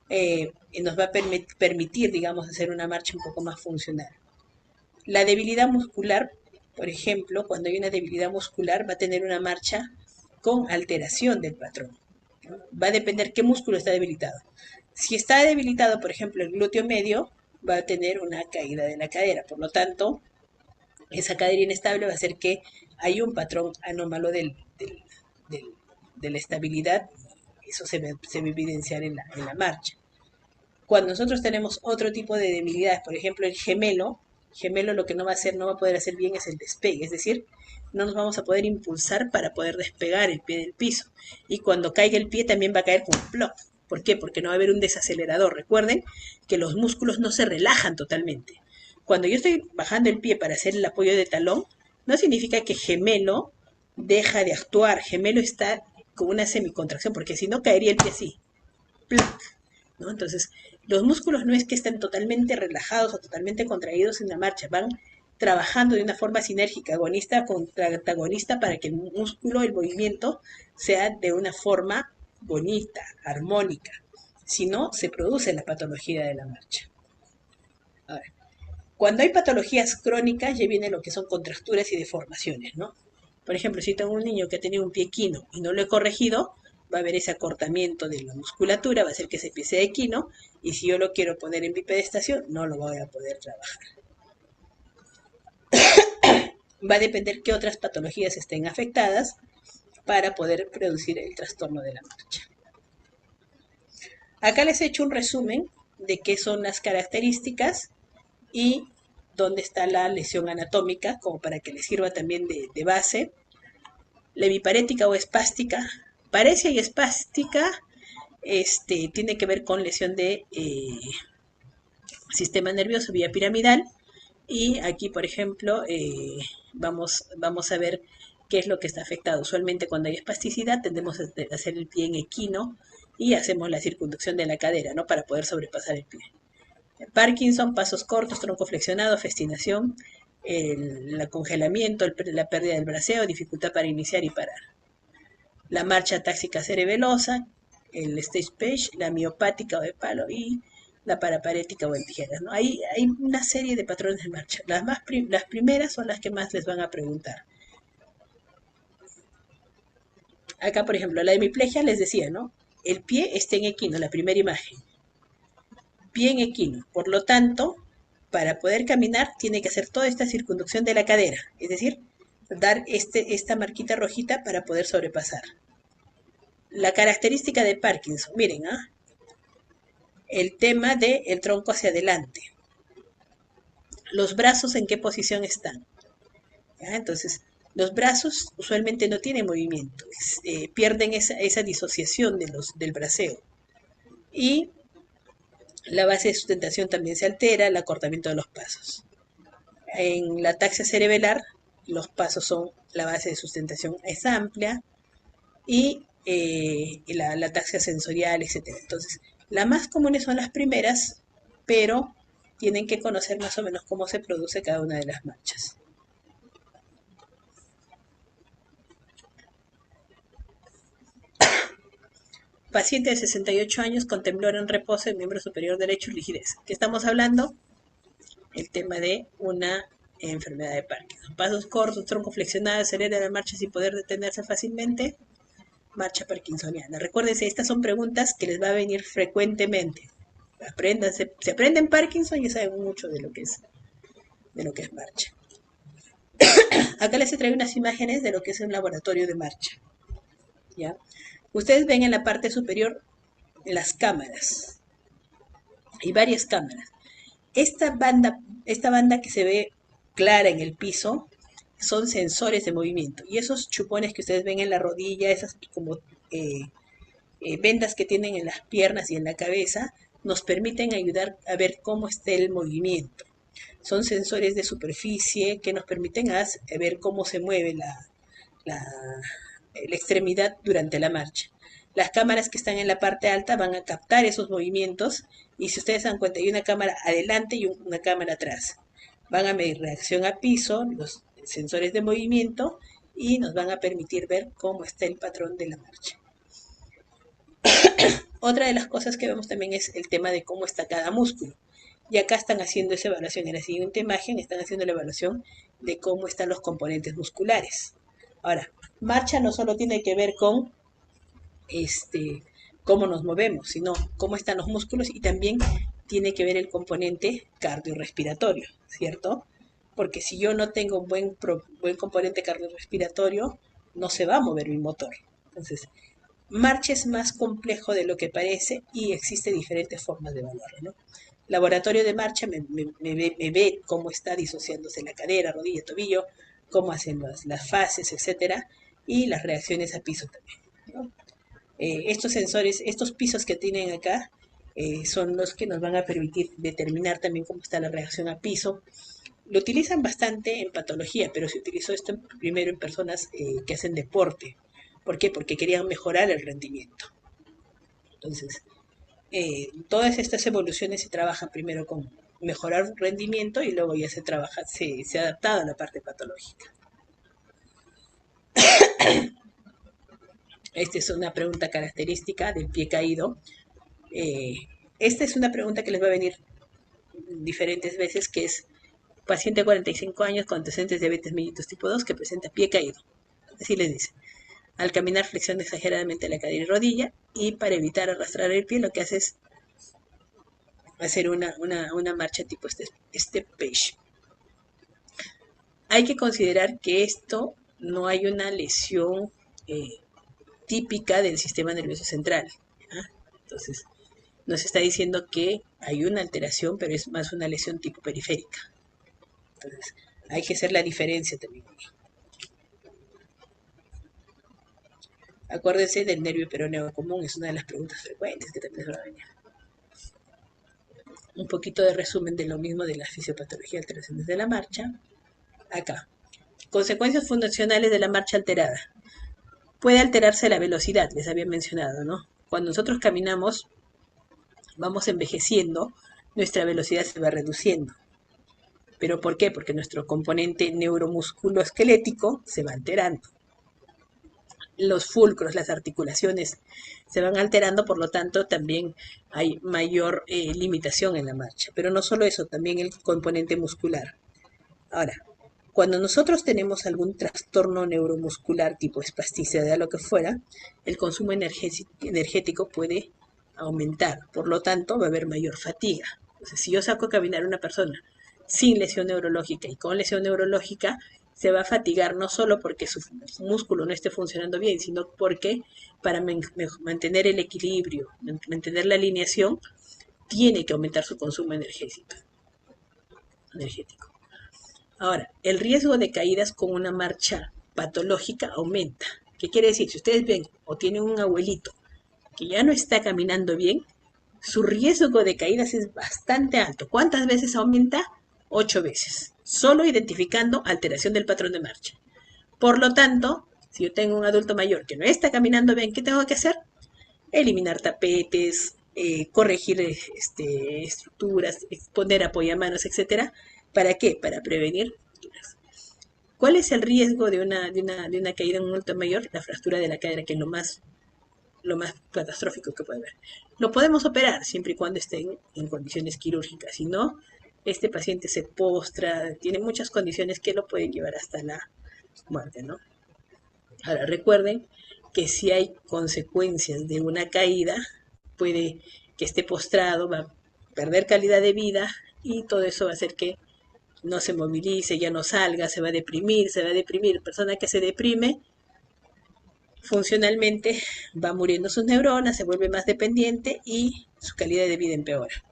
Nos va a permitir, digamos, hacer una marcha un poco más funcional. La debilidad muscular, por ejemplo, cuando hay una debilidad muscular, va a tener una marcha con alteración del patrón. Va a depender qué músculo está debilitado. Si está debilitado, por ejemplo, el glúteo medio, va a tener una caída de la cadera. Por lo tanto, esa cadera inestable va a hacer que haya un patrón anómalo de la estabilidad. Eso se va a evidenciar en la marcha. Cuando nosotros tenemos otro tipo de debilidades, por ejemplo, el gemelo lo que no va a poder hacer bien es el despegue, es decir, no nos vamos a poder impulsar para poder despegar el pie del piso. Y cuando caiga el pie también va a caer con plop. ¿Por qué? Porque no va a haber un desacelerador. Recuerden que los músculos no se relajan totalmente. Cuando yo estoy bajando el pie para hacer el apoyo de talón, no significa que gemelo deja de actuar. Gemelo está con una semicontracción, porque si no caería el pie así. Plop, ¿no? Entonces, los músculos no es que estén totalmente relajados o totalmente contraídos en la marcha, van trabajando de una forma sinérgica, agonista contra antagonista, para que el músculo, el movimiento, sea de una forma bonita, armónica. Si no, se produce la patología de la marcha. Ahora, cuando hay patologías crónicas, ya viene lo que son contracturas y deformaciones, ¿no? Por ejemplo, si tengo un niño que ha tenido un pie equino y no lo he corregido, va a haber ese acortamiento de la musculatura, va a hacer que ese pie sea equino, y si yo lo quiero poner en bipedestación, no lo voy a poder trabajar. Va a depender qué otras patologías estén afectadas para poder producir el trastorno de la marcha. Acá les he hecho un resumen de qué son las características y dónde está la lesión anatómica, como para que les sirva también de base. La hemiparética o espástica, paresia y espástica, tiene que ver con lesión de sistema nervioso vía piramidal. Y aquí, por ejemplo, vamos a ver qué es lo que está afectado. Usualmente cuando hay espasticidad tendemos a hacer el pie en equino y hacemos la circunducción de la cadera, ¿no? Para poder sobrepasar el pie. Parkinson, pasos cortos, tronco flexionado, festinación, el congelamiento, la pérdida del braceo, dificultad para iniciar y parar. La marcha táxica cerebelosa, el stage page, la miopática o de palo y la paraparética o en tijeras, ¿no? Hay una serie de patrones de marcha. Las primeras son las que más les van a preguntar. Acá, por ejemplo, la hemiplegia les decía, ¿no? El pie está en equino, la primera imagen. Pie en equino. Por lo tanto, para poder caminar, tiene que hacer toda esta circunducción de la cadera. Es decir, dar esta marquita rojita para poder sobrepasar. La característica de Parkinson, miren, el tema del tronco hacia adelante. Los brazos en qué posición están. ¿Ya? Entonces, los brazos usualmente no tienen movimiento, pierden esa disociación del braceo. Y la base de sustentación también se altera, el acortamiento de los pasos. En la ataxia cerebelar, los pasos son, la base de sustentación es amplia y la ataxia sensorial, etc. Entonces, las más comunes son las primeras, pero tienen que conocer más o menos cómo se produce cada una de las marchas. Paciente de 68 años con temblor en reposo en miembro superior derecho y rigidez. ¿Qué estamos hablando? El tema de una enfermedad de Parkinson. Pasos cortos, tronco flexionado, acelera la marcha sin poder detenerse fácilmente. Marcha parkinsoniana. Recuérdense, estas son preguntas que les va a venir frecuentemente. Se aprenden Parkinson y saben mucho de lo que es marcha. Acá les he traído unas imágenes de lo que es un laboratorio de marcha. ¿Ya? Ustedes ven en la parte superior las cámaras. Hay varias cámaras. Esta banda que se ve clara en el piso son sensores de movimiento. Y esos chupones que ustedes ven en la rodilla, esas como vendas que tienen en las piernas y en la cabeza, nos permiten ayudar a ver cómo está el movimiento. Son sensores de superficie que nos permiten ver cómo se mueve la extremidad durante la marcha. Las cámaras que están en la parte alta van a captar esos movimientos y si ustedes se dan cuenta hay una cámara adelante y una cámara atrás. Van a medir reacción a piso, los sensores de movimiento y nos van a permitir ver cómo está el patrón de la marcha. Otra de las cosas que vemos también es el tema de cómo está cada músculo. Y acá están haciendo esa evaluación. En la siguiente imagen están haciendo la evaluación de cómo están los componentes musculares. Ahora, marcha no solo tiene que ver con cómo nos movemos, sino cómo están los músculos y también tiene que ver el componente cardiorrespiratorio, ¿cierto? Porque si yo no tengo un buen componente cardiorrespiratorio, no se va a mover mi motor. Entonces, marcha es más complejo de lo que parece y existen diferentes formas de evaluarlo, ¿no? Laboratorio de marcha me ve cómo está disociándose la cadera, rodilla, tobillo, cómo hacen las fases, etcétera, y las reacciones a piso también, ¿no? Estos sensores, estos pisos que tienen acá, son los que nos van a permitir determinar también cómo está la reacción a piso. Lo utilizan bastante en patología, pero se utilizó esto primero en personas que hacen deporte. ¿Por qué? Porque querían mejorar el rendimiento. Entonces, todas estas evoluciones se trabajan primero con mejorar rendimiento y luego ya se ha adaptado a la parte patológica. Esta es una pregunta característica del pie caído. Esta es una pregunta que les va a venir diferentes veces, que es paciente de 45 años con antecedentes de diabetes mellitus tipo 2 que presenta pie caído. Así les dice. Al caminar flexiona exageradamente la cadera y rodilla y para evitar arrastrar el pie lo que hace es hacer una marcha tipo step page. Hay que considerar que esto no hay una lesión típica del sistema nervioso central. Entonces, nos está diciendo que hay una alteración, pero es más una lesión tipo periférica. Entonces, hay que hacer la diferencia también. Acuérdense del nervio peroneo común, es una de las preguntas frecuentes que también se va a venir. Un poquito de resumen de lo mismo de la fisiopatología de alteraciones de la marcha. Acá. Consecuencias funcionales de la marcha alterada. Puede alterarse la velocidad, les había mencionado, ¿no? Cuando nosotros caminamos, vamos envejeciendo, nuestra velocidad se va reduciendo. ¿Pero por qué? Porque nuestro componente neuromusculoesquelético se va alterando. Los fulcros, las articulaciones se van alterando, por lo tanto también hay mayor limitación en la marcha. Pero no solo eso, también el componente muscular. Ahora, cuando nosotros tenemos algún trastorno neuromuscular tipo espasticidad, lo que fuera, el consumo energético puede aumentar. Por lo tanto, va a haber mayor fatiga. Entonces, si yo saco a caminar a una persona sin lesión neurológica y con lesión neurológica, se va a fatigar no solo porque su músculo no esté funcionando bien, sino porque para mantener el equilibrio, mantener la alineación, tiene que aumentar su consumo energético. Ahora, el riesgo de caídas con una marcha patológica aumenta. ¿Qué quiere decir? Si ustedes ven o tienen un abuelito que ya no está caminando bien, su riesgo de caídas es bastante alto. ¿Cuántas veces aumenta? 8 veces, solo identificando alteración del patrón de marcha. Por lo tanto, si yo tengo un adulto mayor que no está caminando bien, ¿qué tengo que hacer? Eliminar tapetes, corregir estructuras, poner apoyamanos, etcétera. ¿Para qué? Para prevenir fracturas. ¿Cuál es el riesgo de una caída en un adulto mayor? La fractura de la cadera, que es lo más catastrófico que puede haber. Lo podemos operar siempre y cuando estén en condiciones quirúrgicas. Si no, este paciente se postra, tiene muchas condiciones que lo pueden llevar hasta la muerte, ¿no? Ahora, recuerden que si hay consecuencias de una caída, puede que esté postrado, va a perder calidad de vida y todo eso va a hacer que no se movilice, ya no salga, se va a deprimir, se va a deprimir. Persona que se deprime funcionalmente va muriendo sus neuronas, se vuelve más dependiente y su calidad de vida empeora.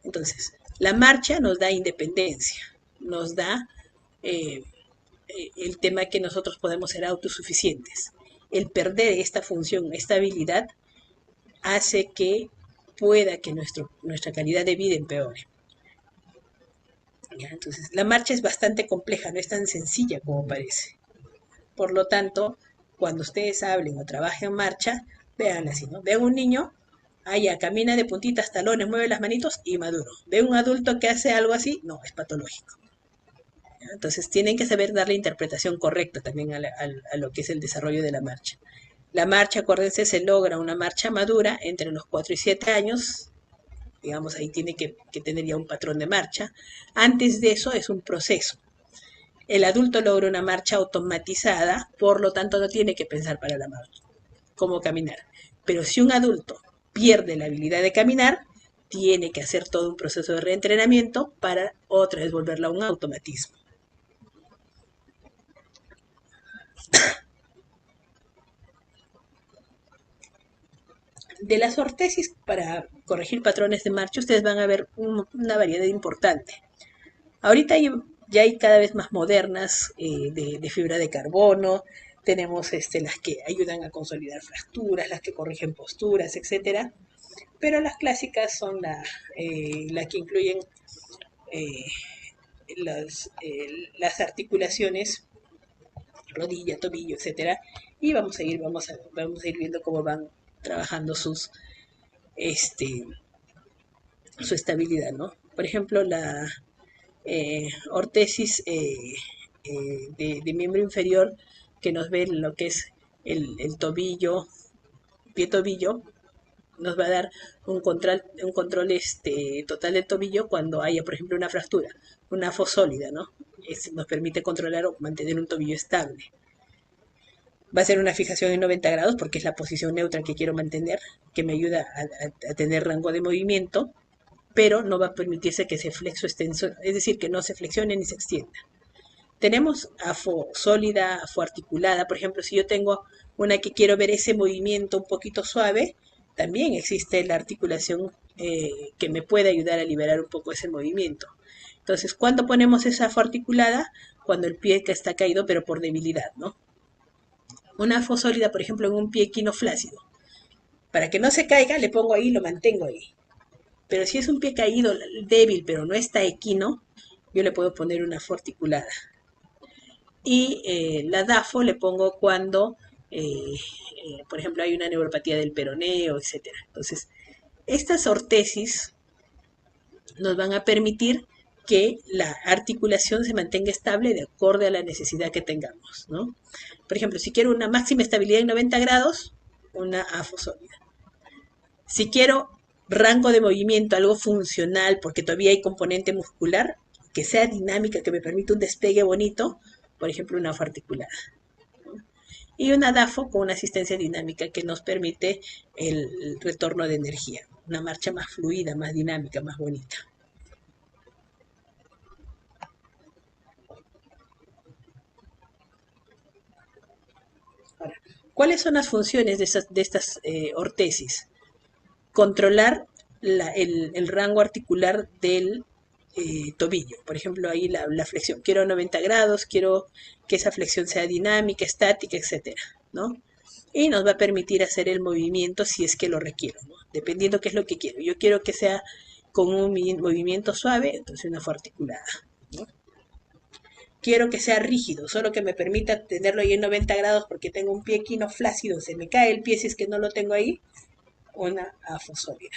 Entonces, la marcha nos da independencia, nos da eh, el tema que nosotros podemos ser autosuficientes. El perder esta función, esta habilidad, hace que pueda que nuestra calidad de vida empeore. ¿Ya? Entonces, la marcha es bastante compleja, no es tan sencilla como parece. Por lo tanto, cuando ustedes hablen o trabajen en marcha, vean así, ¿no? Vean un niño, ya camina de puntitas, talones, mueve las manitos y maduro. Ve un adulto que hace algo así, no, es patológico. Entonces tienen que saber dar la interpretación correcta también a lo que es el desarrollo de la marcha. La marcha, acuérdense, se logra una marcha madura entre los 4 y 7 años. Digamos, ahí tiene que tener ya un patrón de marcha. Antes de eso es un proceso. El adulto logra una marcha automatizada, por lo tanto no tiene que pensar para la marcha, cómo caminar. Pero si un adulto pierde la habilidad de caminar, tiene que hacer todo un proceso de reentrenamiento para otra vez volverla a un automatismo. De las ortesis para corregir patrones de marcha, ustedes van a ver una variedad importante. Ahorita ya hay cada vez más modernas de fibra de carbono, tenemos las que ayudan a consolidar fracturas, las que corrigen posturas, etcétera. Pero las clásicas son las que incluyen eh, las articulaciones, rodilla, tobillo, etcétera. Y vamos a ir viendo cómo van trabajando este, su estabilidad, ¿no? Por ejemplo, la ortesis de miembro inferior que nos ve lo que es el tobillo, pie-tobillo, nos va a dar un control total del tobillo cuando haya, por ejemplo, una fractura, una fosólida, ¿no? Nos permite controlar o mantener un tobillo estable. Va a ser una fijación en 90 grados porque es la posición neutra que quiero mantener, que me ayuda a tener rango de movimiento, pero no va a permitirse que se flexo extenso, es decir, que no se flexione ni se extienda. Tenemos afo sólida, afo articulada, por ejemplo, si yo tengo una que quiero ver ese movimiento un poquito suave, también existe la articulación que me puede ayudar a liberar un poco ese movimiento. Entonces, ¿cuándo ponemos esa afo articulada? Cuando el pie está caído, pero por debilidad, ¿no? Una afo sólida, por ejemplo, en un pie equinoflácido. Para que no se caiga, le pongo ahí y lo mantengo ahí. Pero si es un pie caído débil, pero no está equino, yo le puedo poner una afo articulada. Y la DAFO le pongo cuando, por ejemplo, hay una neuropatía del peroneo, etcétera. Entonces, estas ortesis nos van a permitir que la articulación se mantenga estable de acuerdo a la necesidad que tengamos, ¿no? Por ejemplo, si quiero una máxima estabilidad en 90 grados, una AFO sólida. Si quiero rango de movimiento, algo funcional, porque todavía hay componente muscular, que sea dinámica, que me permita un despegue bonito, por ejemplo, una AFO articulada. Y una DAFO con una asistencia dinámica que nos permite el retorno de energía, una marcha más fluida, más dinámica, más bonita. ¿Cuáles son las funciones de estas ortesis? Controlar el rango articular del tobillo. Por ejemplo, ahí la flexión. Quiero 90 grados, quiero que esa flexión sea dinámica, estática, etcétera, ¿no? Y nos va a permitir hacer el movimiento si es que lo requiero, ¿no? Dependiendo qué es lo que quiero. Yo quiero que sea con un movimiento suave, entonces una fue articulada, ¿no? Quiero que sea rígido, solo que me permita tenerlo ahí en 90 grados porque tengo un pie equino flácido, se me cae el pie si es que no lo tengo ahí, una afosólida.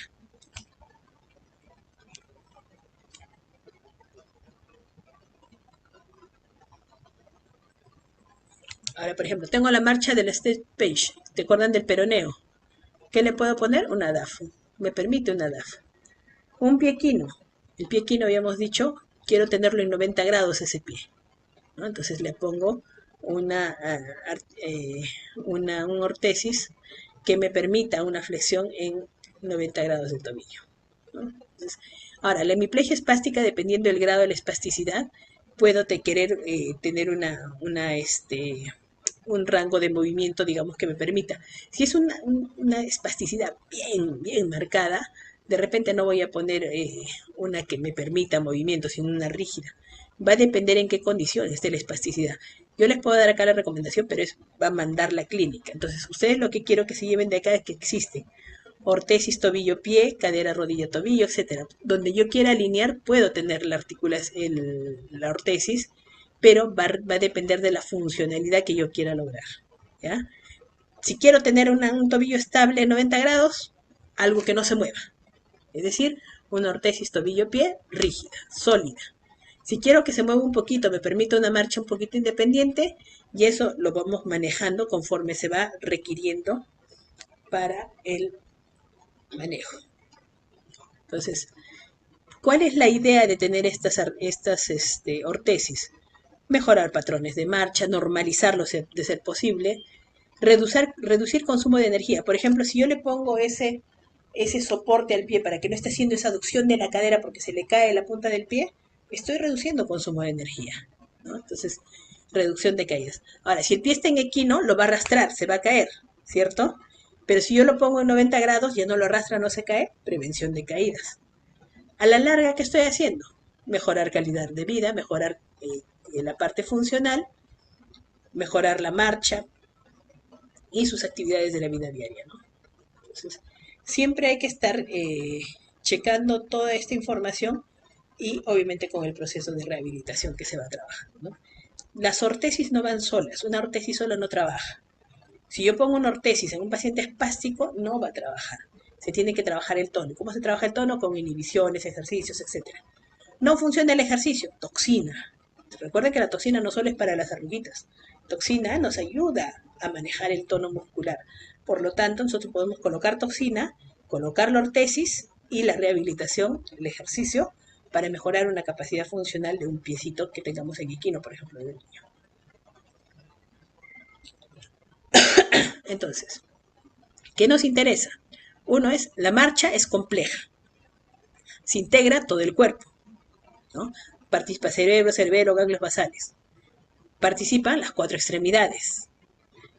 Ahora, por ejemplo, tengo la marcha del step page. ¿Te acuerdan del peroneo? ¿Qué le puedo poner? Una DAF. Me permite una DAF. Un pie equino. El pie equino habíamos dicho, quiero tenerlo en 90 grados ese pie, ¿no? Entonces le pongo una, un ortesis que me permita una flexión en 90 grados del tobillo, ¿no? Entonces, ahora, la hemiplegia espástica, dependiendo del grado de la espasticidad, puedo querer tener un rango de movimiento, digamos, que me permita. Si es una espasticidad bien marcada, de repente no voy a poner una que me permita movimiento, sino una rígida. Va a depender en qué condiciones esté la espasticidad. Yo les puedo dar acá la recomendación, pero va a mandar la clínica. Entonces, ustedes lo que quiero que se lleven de acá es que existe ortesis tobillo-pie, cadera, rodilla, tobillo, etcétera. Donde yo quiera alinear, puedo tener la ortesis, pero va a depender de la funcionalidad que yo quiera lograr, ¿ya? Si quiero tener un tobillo estable en 90 grados, algo que no se mueva. Es decir, una ortesis tobillo-pie rígida, sólida. Si quiero que se mueva un poquito, me permite una marcha un poquito independiente, y eso lo vamos manejando conforme se va requiriendo para el manejo. Entonces, ¿cuál es la idea de tener estas ortesis? Mejorar patrones de marcha, normalizarlos de ser posible, reducir consumo de energía. Por ejemplo, si yo le pongo ese soporte al pie para que no esté haciendo esa aducción de la cadera porque se le cae la punta del pie, estoy reduciendo consumo de energía, ¿no? Entonces, reducción de caídas. Ahora, si el pie está en equino, lo va a arrastrar, se va a caer, ¿cierto? Pero si yo lo pongo en 90 grados, ya no lo arrastra, no se cae, prevención de caídas. A la larga, ¿qué estoy haciendo? Mejorar calidad de vida, mejorar la parte funcional, mejorar la marcha y sus actividades de la vida diaria, ¿no? Entonces, siempre hay que estar checando toda esta información y obviamente con el proceso de rehabilitación que se va a trabajar, ¿no? Las ortesis no van solas, una ortesis sola no trabaja. Si yo pongo una ortesis en un paciente espástico, no va a trabajar. Se tiene que trabajar el tono. ¿Cómo se trabaja el tono? Con inhibiciones, ejercicios, etcétera. No funciona el ejercicio, toxina. Recuerden que la toxina no solo es para las arruguitas. Toxina nos ayuda a manejar el tono muscular. Por lo tanto, nosotros podemos colocar toxina, colocar la ortesis y la rehabilitación, el ejercicio, para mejorar una capacidad funcional de un piecito que tengamos en equino, por ejemplo, del niño. Entonces, ¿qué nos interesa? Uno es, la marcha es compleja. Se integra todo el cuerpo, ¿no? Participa cerebro, ganglios basales. Participan las 4 extremidades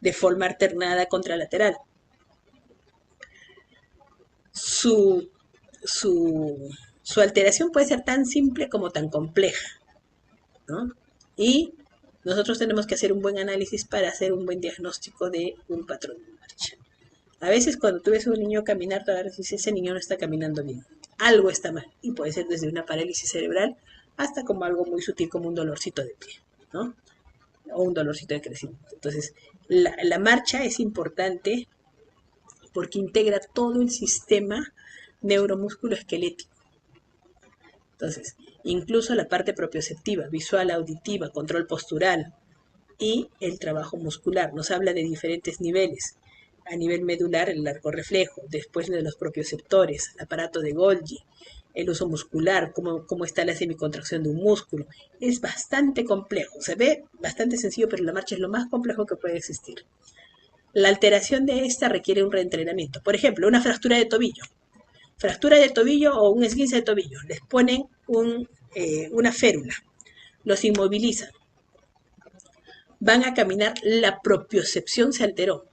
de forma alternada contralateral. Su, su alteración puede ser tan simple como tan compleja, ¿no? Y nosotros tenemos que hacer un buen análisis para hacer un buen diagnóstico de un patrón de marcha. A veces cuando tú ves a un niño caminar, tú dices, ese niño no está caminando bien. Algo está mal. Y puede ser desde una parálisis cerebral hasta como algo muy sutil como un dolorcito de pie, ¿no? O un dolorcito de crecimiento. Entonces, la marcha es importante porque integra todo el sistema neuromúsculo esquelético. Entonces, incluso la parte propioceptiva, visual, auditiva, control postural y el trabajo muscular. Nos habla de diferentes niveles. A nivel medular, el arco reflejo, después de los propioceptores, el aparato de Golgi, el uso muscular, cómo está la semicontracción de un músculo. Es bastante complejo. Se ve bastante sencillo, pero la marcha es lo más complejo que puede existir. La alteración de esta requiere un reentrenamiento. Por ejemplo, una fractura de tobillo. Fractura de tobillo o un esguince de tobillo. Les ponen una férula. Los inmovilizan. Van a caminar, la propiocepción se alteró.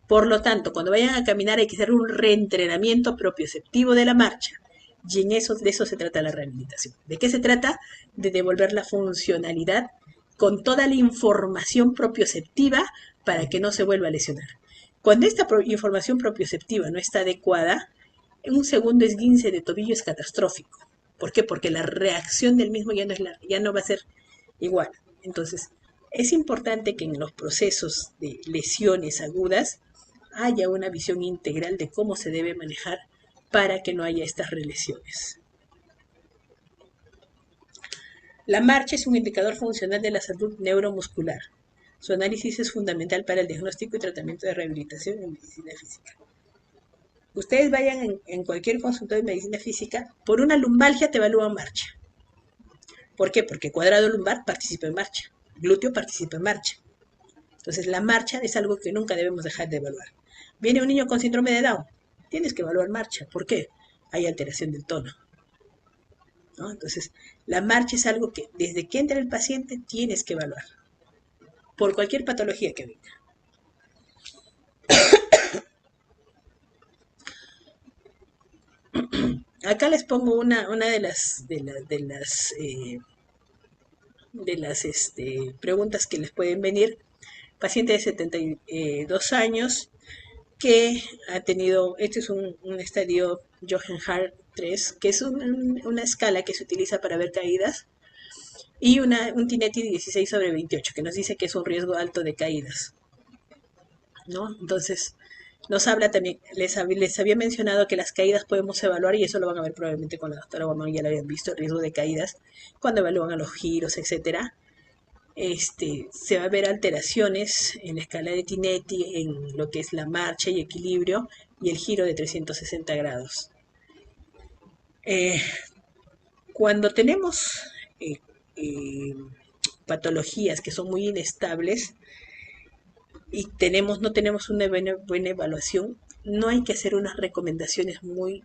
Por lo tanto, cuando vayan a caminar hay que hacer un reentrenamiento propioceptivo de la marcha. Y de eso se trata la rehabilitación. ¿De qué se trata? De devolver la funcionalidad con toda la información propioceptiva para que no se vuelva a lesionar. Cuando esta información propioceptiva no está adecuada, un segundo esguince de tobillo es catastrófico. ¿Por qué? Porque la reacción del mismo ya no va a ser igual. Entonces, es importante que en los procesos de lesiones agudas haya una visión integral de cómo se debe manejar para que no haya estas relesiones. La marcha es un indicador funcional de la salud neuromuscular. Su análisis es fundamental para el diagnóstico y tratamiento de rehabilitación en medicina física. Ustedes vayan en cualquier consultorio de medicina física, por una lumbalgia te evalúan marcha. ¿Por qué? Porque cuadrado lumbar participa en marcha, glúteo participa en marcha. Entonces la marcha es algo que nunca debemos dejar de evaluar. Viene un niño con síndrome de Down, tienes que evaluar marcha. ¿Por qué? Hay alteración del tono, ¿no? Entonces la marcha es algo que desde que entra el paciente tienes que evaluar, por cualquier patología que venga. Acá les pongo una de las preguntas que les pueden venir. Paciente de 72 años que ha tenido, este es un estadio Johann 3, que es una escala que se utiliza para ver caídas, y un Tinetti 16/28, que nos dice que es un riesgo alto de caídas, ¿no? Entonces, nos habla también, les había mencionado que las caídas podemos evaluar, y eso lo van a ver probablemente con la doctora Guamán, ya lo habían visto, el riesgo de caídas, cuando evalúan a los giros, etcétera. Se va a ver alteraciones en la escala de Tinetti, en lo que es la marcha y equilibrio, y el giro de 360 grados. Cuando tenemos patologías que son muy inestables y no tenemos una buena evaluación, no hay que hacer unas recomendaciones muy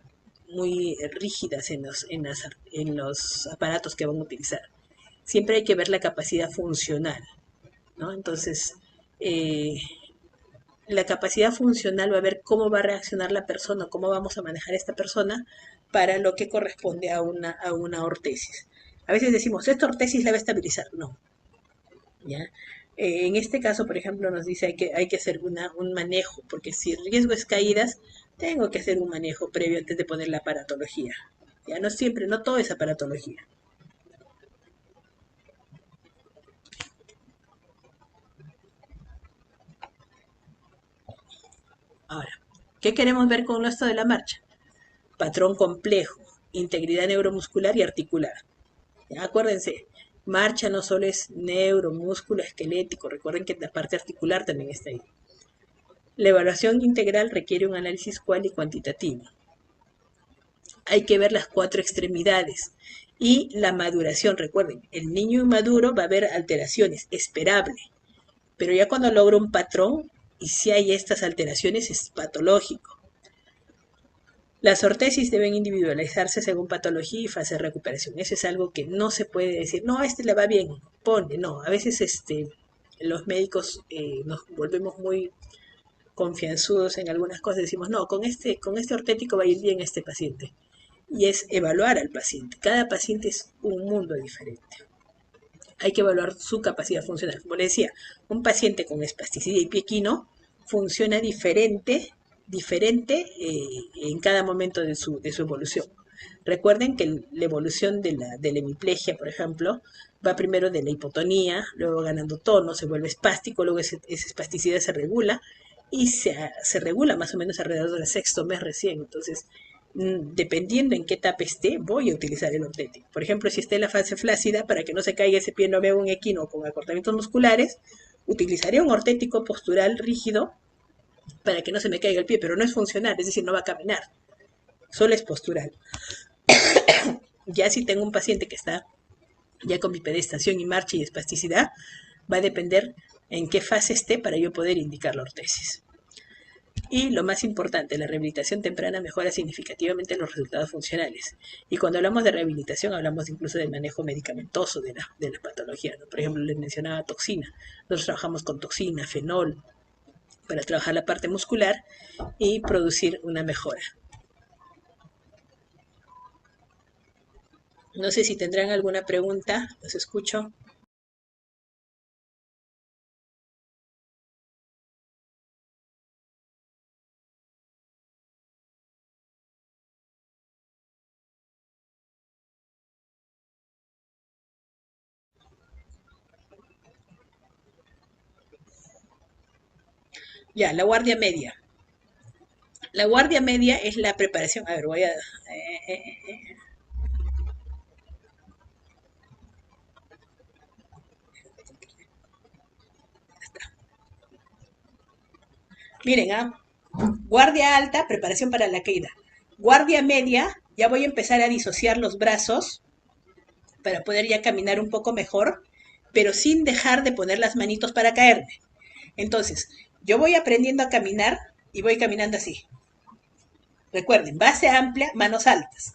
rígidas en los aparatos que van a utilizar. Siempre hay que ver la capacidad funcional, ¿no? Entonces, la capacidad funcional va a ver cómo va a reaccionar la persona, cómo vamos a manejar a esta persona para lo que corresponde a una ortesis. A veces decimos, esta ortesis la va a estabilizar. No, ¿ya? En este caso, por ejemplo, nos dice hay que hacer un manejo, porque si el riesgo es caídas, tengo que hacer un manejo previo antes de poner la aparatología. Ya no siempre, no todo es aparatología. Ahora, ¿qué queremos ver con esto de la marcha? Patrón complejo, integridad neuromuscular y articular. Ya, acuérdense, marcha no solo es neuro, músculo, esquelético, recuerden que la parte articular también está ahí. La evaluación integral requiere un análisis cual y cuantitativo. Hay que ver las 4 extremidades y la maduración. Recuerden, el niño inmaduro va a haber alteraciones, esperable, pero ya cuando logra un patrón y si hay estas alteraciones es patológico. Las ortesis deben individualizarse según patología y fase de recuperación. Eso es algo que no se puede decir, no, a este le va bien, pone, no. A veces los médicos nos volvemos muy confianzudos en algunas cosas, decimos, no, con este ortético va a ir bien este paciente. Y es evaluar al paciente. Cada paciente es un mundo diferente. Hay que evaluar su capacidad funcional. Como le decía, un paciente con espasticidad y pie equino funciona diferente en cada momento de su evolución. Recuerden que la evolución de la hemiplegia, por ejemplo, va primero de la hipotonía, luego ganando tono, se vuelve espástico, luego esa espasticidad se regula y se regula más o menos alrededor del 6º mes recién. Entonces, dependiendo en qué etapa esté, voy a utilizar el ortético. Por ejemplo, si está en la fase flácida, para que no se caiga ese pie, no vea un equino con acortamientos musculares, utilizaré un ortético postural rígido para que no se me caiga el pie, pero no es funcional, es decir, no va a caminar, solo es postural. Ya si tengo un paciente que está ya con bipedestación y marcha y espasticidad, va a depender en qué fase esté para yo poder indicar la ortesis. Y lo más importante, la rehabilitación temprana mejora significativamente los resultados funcionales. Y cuando hablamos de rehabilitación, hablamos incluso del manejo medicamentoso de la patología, ¿no? Por ejemplo, les mencionaba toxina. Nosotros trabajamos con toxina, fenol, para trabajar la parte muscular y producir una mejora. No sé si tendrán alguna pregunta, los escucho. Ya, la guardia media. La guardia media es la preparación. A ver, voy a... Miren, guardia alta, preparación para la caída. Guardia media, ya voy a empezar a disociar los brazos para poder ya caminar un poco mejor, pero sin dejar de poner las manitos para caerme. Entonces, yo voy aprendiendo a caminar y voy caminando así. Recuerden, base amplia, manos altas.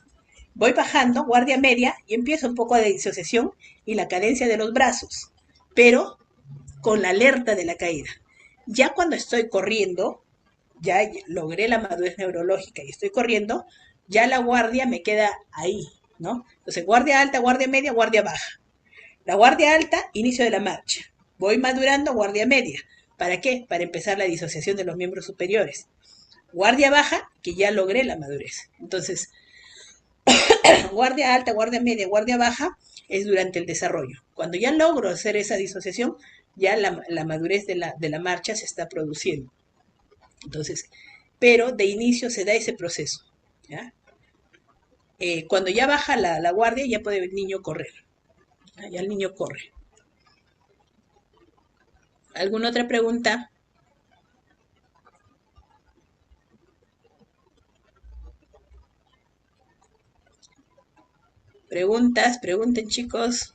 Voy bajando, guardia media, y empiezo un poco de disociación y la cadencia de los brazos, pero con la alerta de la caída. Ya cuando estoy corriendo, ya logré la madurez neurológica y estoy corriendo, ya la guardia me queda ahí, ¿no? Entonces, guardia alta, guardia media, guardia baja. La guardia alta, inicio de la marcha. Voy madurando, guardia media. ¿Para qué? Para empezar la disociación de los miembros superiores. Guardia baja, que ya logré la madurez. Entonces, guardia alta, guardia media, guardia baja, es durante el desarrollo. Cuando ya logro hacer esa disociación, ya la madurez de la marcha se está produciendo. Entonces, pero de inicio se da ese proceso. ¿Ya? Cuando ya baja la guardia, ya puede el niño correr. ¿Ya? Ya el niño corre. ¿Alguna otra pregunta? Preguntas, pregunten chicos.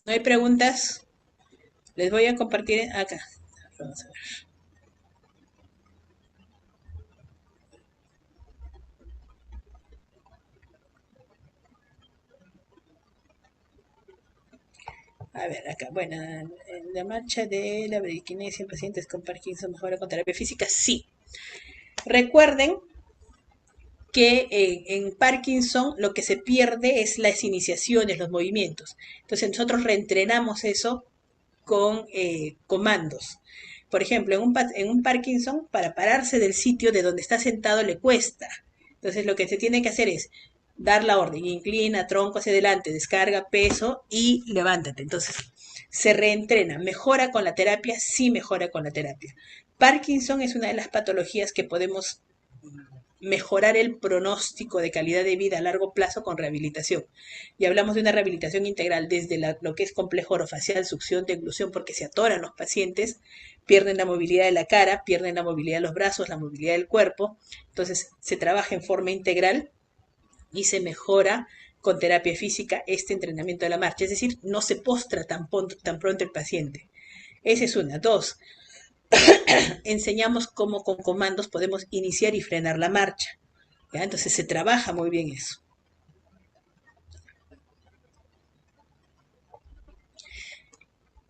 ¿No hay preguntas? Les voy a compartir acá. Vamos a ver. A ver, acá. Bueno, en la marcha de la braquinesia en pacientes con Parkinson mejora con terapia física, sí. Recuerden que en Parkinson lo que se pierde es las iniciaciones, los movimientos. Entonces nosotros reentrenamos eso con comandos. Por ejemplo, en un Parkinson, para pararse del sitio de donde está sentado le cuesta. Entonces lo que se tiene que hacer es dar la orden, inclina, tronco hacia adelante, descarga, peso y levántate. Entonces se reentrena, mejora con la terapia, sí mejora con la terapia. Parkinson es una de las patologías que podemos mejorar el pronóstico de calidad de vida a largo plazo con rehabilitación. Y hablamos de una rehabilitación integral desde lo que es complejo orofacial, succión, deglución, porque se atoran los pacientes, pierden la movilidad de la cara, pierden la movilidad de los brazos, la movilidad del cuerpo. Entonces se trabaja en forma integral y se mejora con terapia física este entrenamiento de la marcha. Es decir, no se postra tan pronto el paciente. Esa es una. Dos, enseñamos cómo con comandos podemos iniciar y frenar la marcha. ¿Ya? Entonces se trabaja muy bien eso.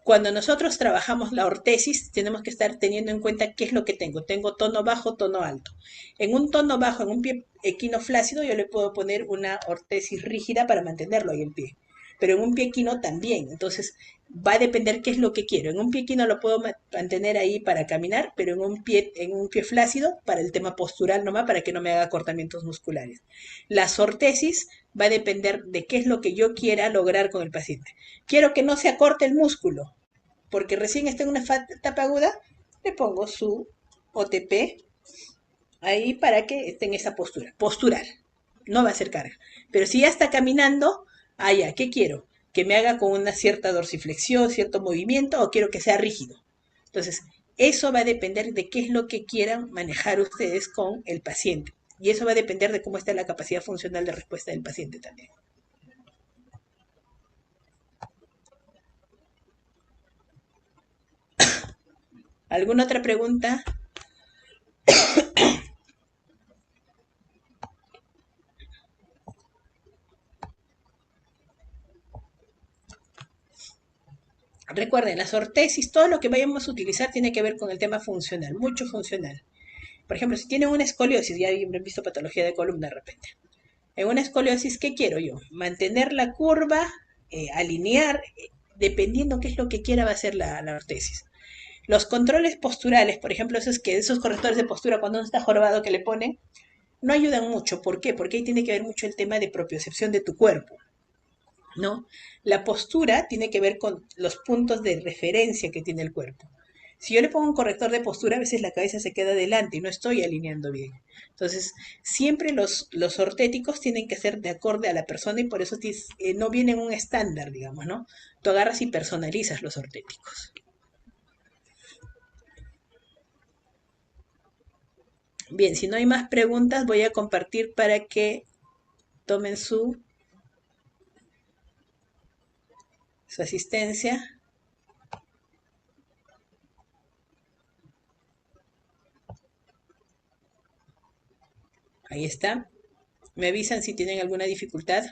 Cuando nosotros trabajamos la ortesis, tenemos que estar teniendo en cuenta qué es lo que tengo. Tengo tono bajo, tono alto. En un tono bajo, en un pie equinoflácido, yo le puedo poner una ortesis rígida para mantenerlo ahí en pie. Pero en un pie equino también. Entonces, va a depender qué es lo que quiero. En un pie equino lo puedo mantener ahí para caminar, pero en un pie flácido para el tema postural nomás, para que no me haga cortamientos musculares. Las ortesis va a depender de qué es lo que yo quiera lograr con el paciente. Quiero que no se acorte el músculo, porque recién está en una etapa aguda, le pongo su OTP ahí para que esté en esa postura. Postural, no va a ser carga. Pero si ya está caminando, ah, ya, ¿qué quiero? Que me haga con una cierta dorsiflexión, cierto movimiento, o quiero que sea rígido. Entonces, eso va a depender de qué es lo que quieran manejar ustedes con el paciente. Y eso va a depender de cómo está la capacidad funcional de respuesta del paciente también. ¿Alguna otra pregunta? Recuerden, las ortesis, todo lo que vayamos a utilizar tiene que ver con el tema funcional, mucho funcional. Por ejemplo, si tienen una escoliosis, ya han visto patología de columna de repente. En una escoliosis, ¿qué quiero yo? Mantener la curva, alinear, dependiendo qué es lo que quiera va a ser la ortesis. Los controles posturales, por ejemplo, esos correctores de postura cuando uno está jorobado que le ponen, no ayudan mucho. ¿Por qué? Porque ahí tiene que ver mucho el tema de propiocepción de tu cuerpo, ¿no? La postura tiene que ver con los puntos de referencia que tiene el cuerpo. Si yo le pongo un corrector de postura, a veces la cabeza se queda adelante y no estoy alineando bien. Entonces, siempre los ortéticos tienen que ser de acorde a la persona y por eso no vienen un estándar, digamos, ¿no? Tú agarras y personalizas los ortéticos. Bien, si no hay más preguntas, voy a compartir para que tomen su asistencia. Ahí está. Me avisan si tienen alguna dificultad.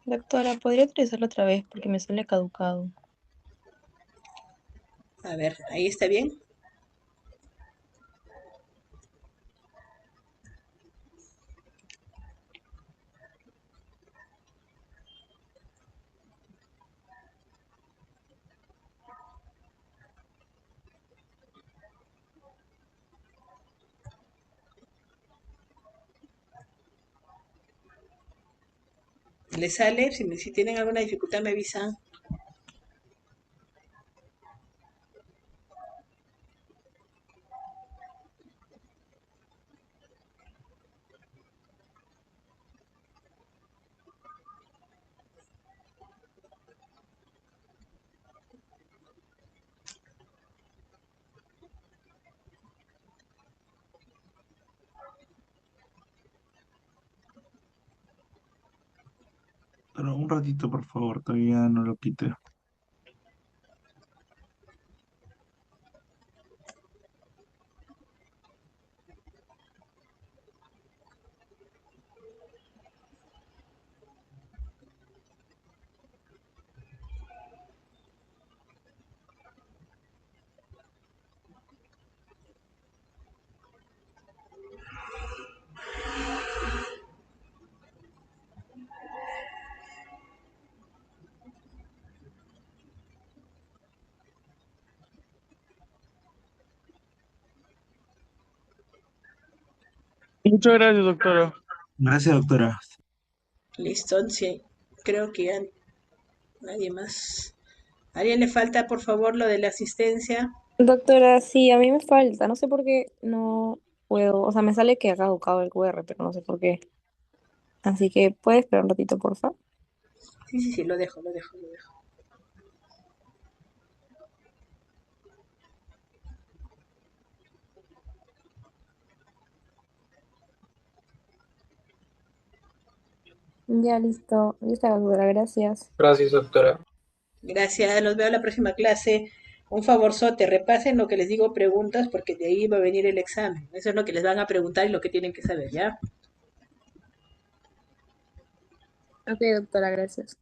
Doctora, ¿podría utilizarlo otra vez porque me sale caducado? A ver, ahí está bien. ¿Les sale? Si tienen alguna dificultad me avisan. Pero un ratito, por favor, todavía no lo quité. Muchas gracias, doctora. Gracias, doctora. Listo, sí. Creo que ya nadie más. ¿A alguien le falta, por favor, lo de la asistencia? Doctora, sí, a mí me falta. No sé por qué no puedo, o sea, me sale que ha caducado el QR, pero no sé por qué. Así que puedes esperar un ratito, por favor. Sí, sí, sí, lo dejo, lo dejo, lo dejo. Ya listo, lista captura, gracias. Gracias, doctora. Gracias, los veo en la próxima clase. Un favorzote, repasen lo que les digo, preguntas, porque de ahí va a venir el examen. Eso es lo que les van a preguntar y lo que tienen que saber, ¿ya? Ok, doctora, gracias.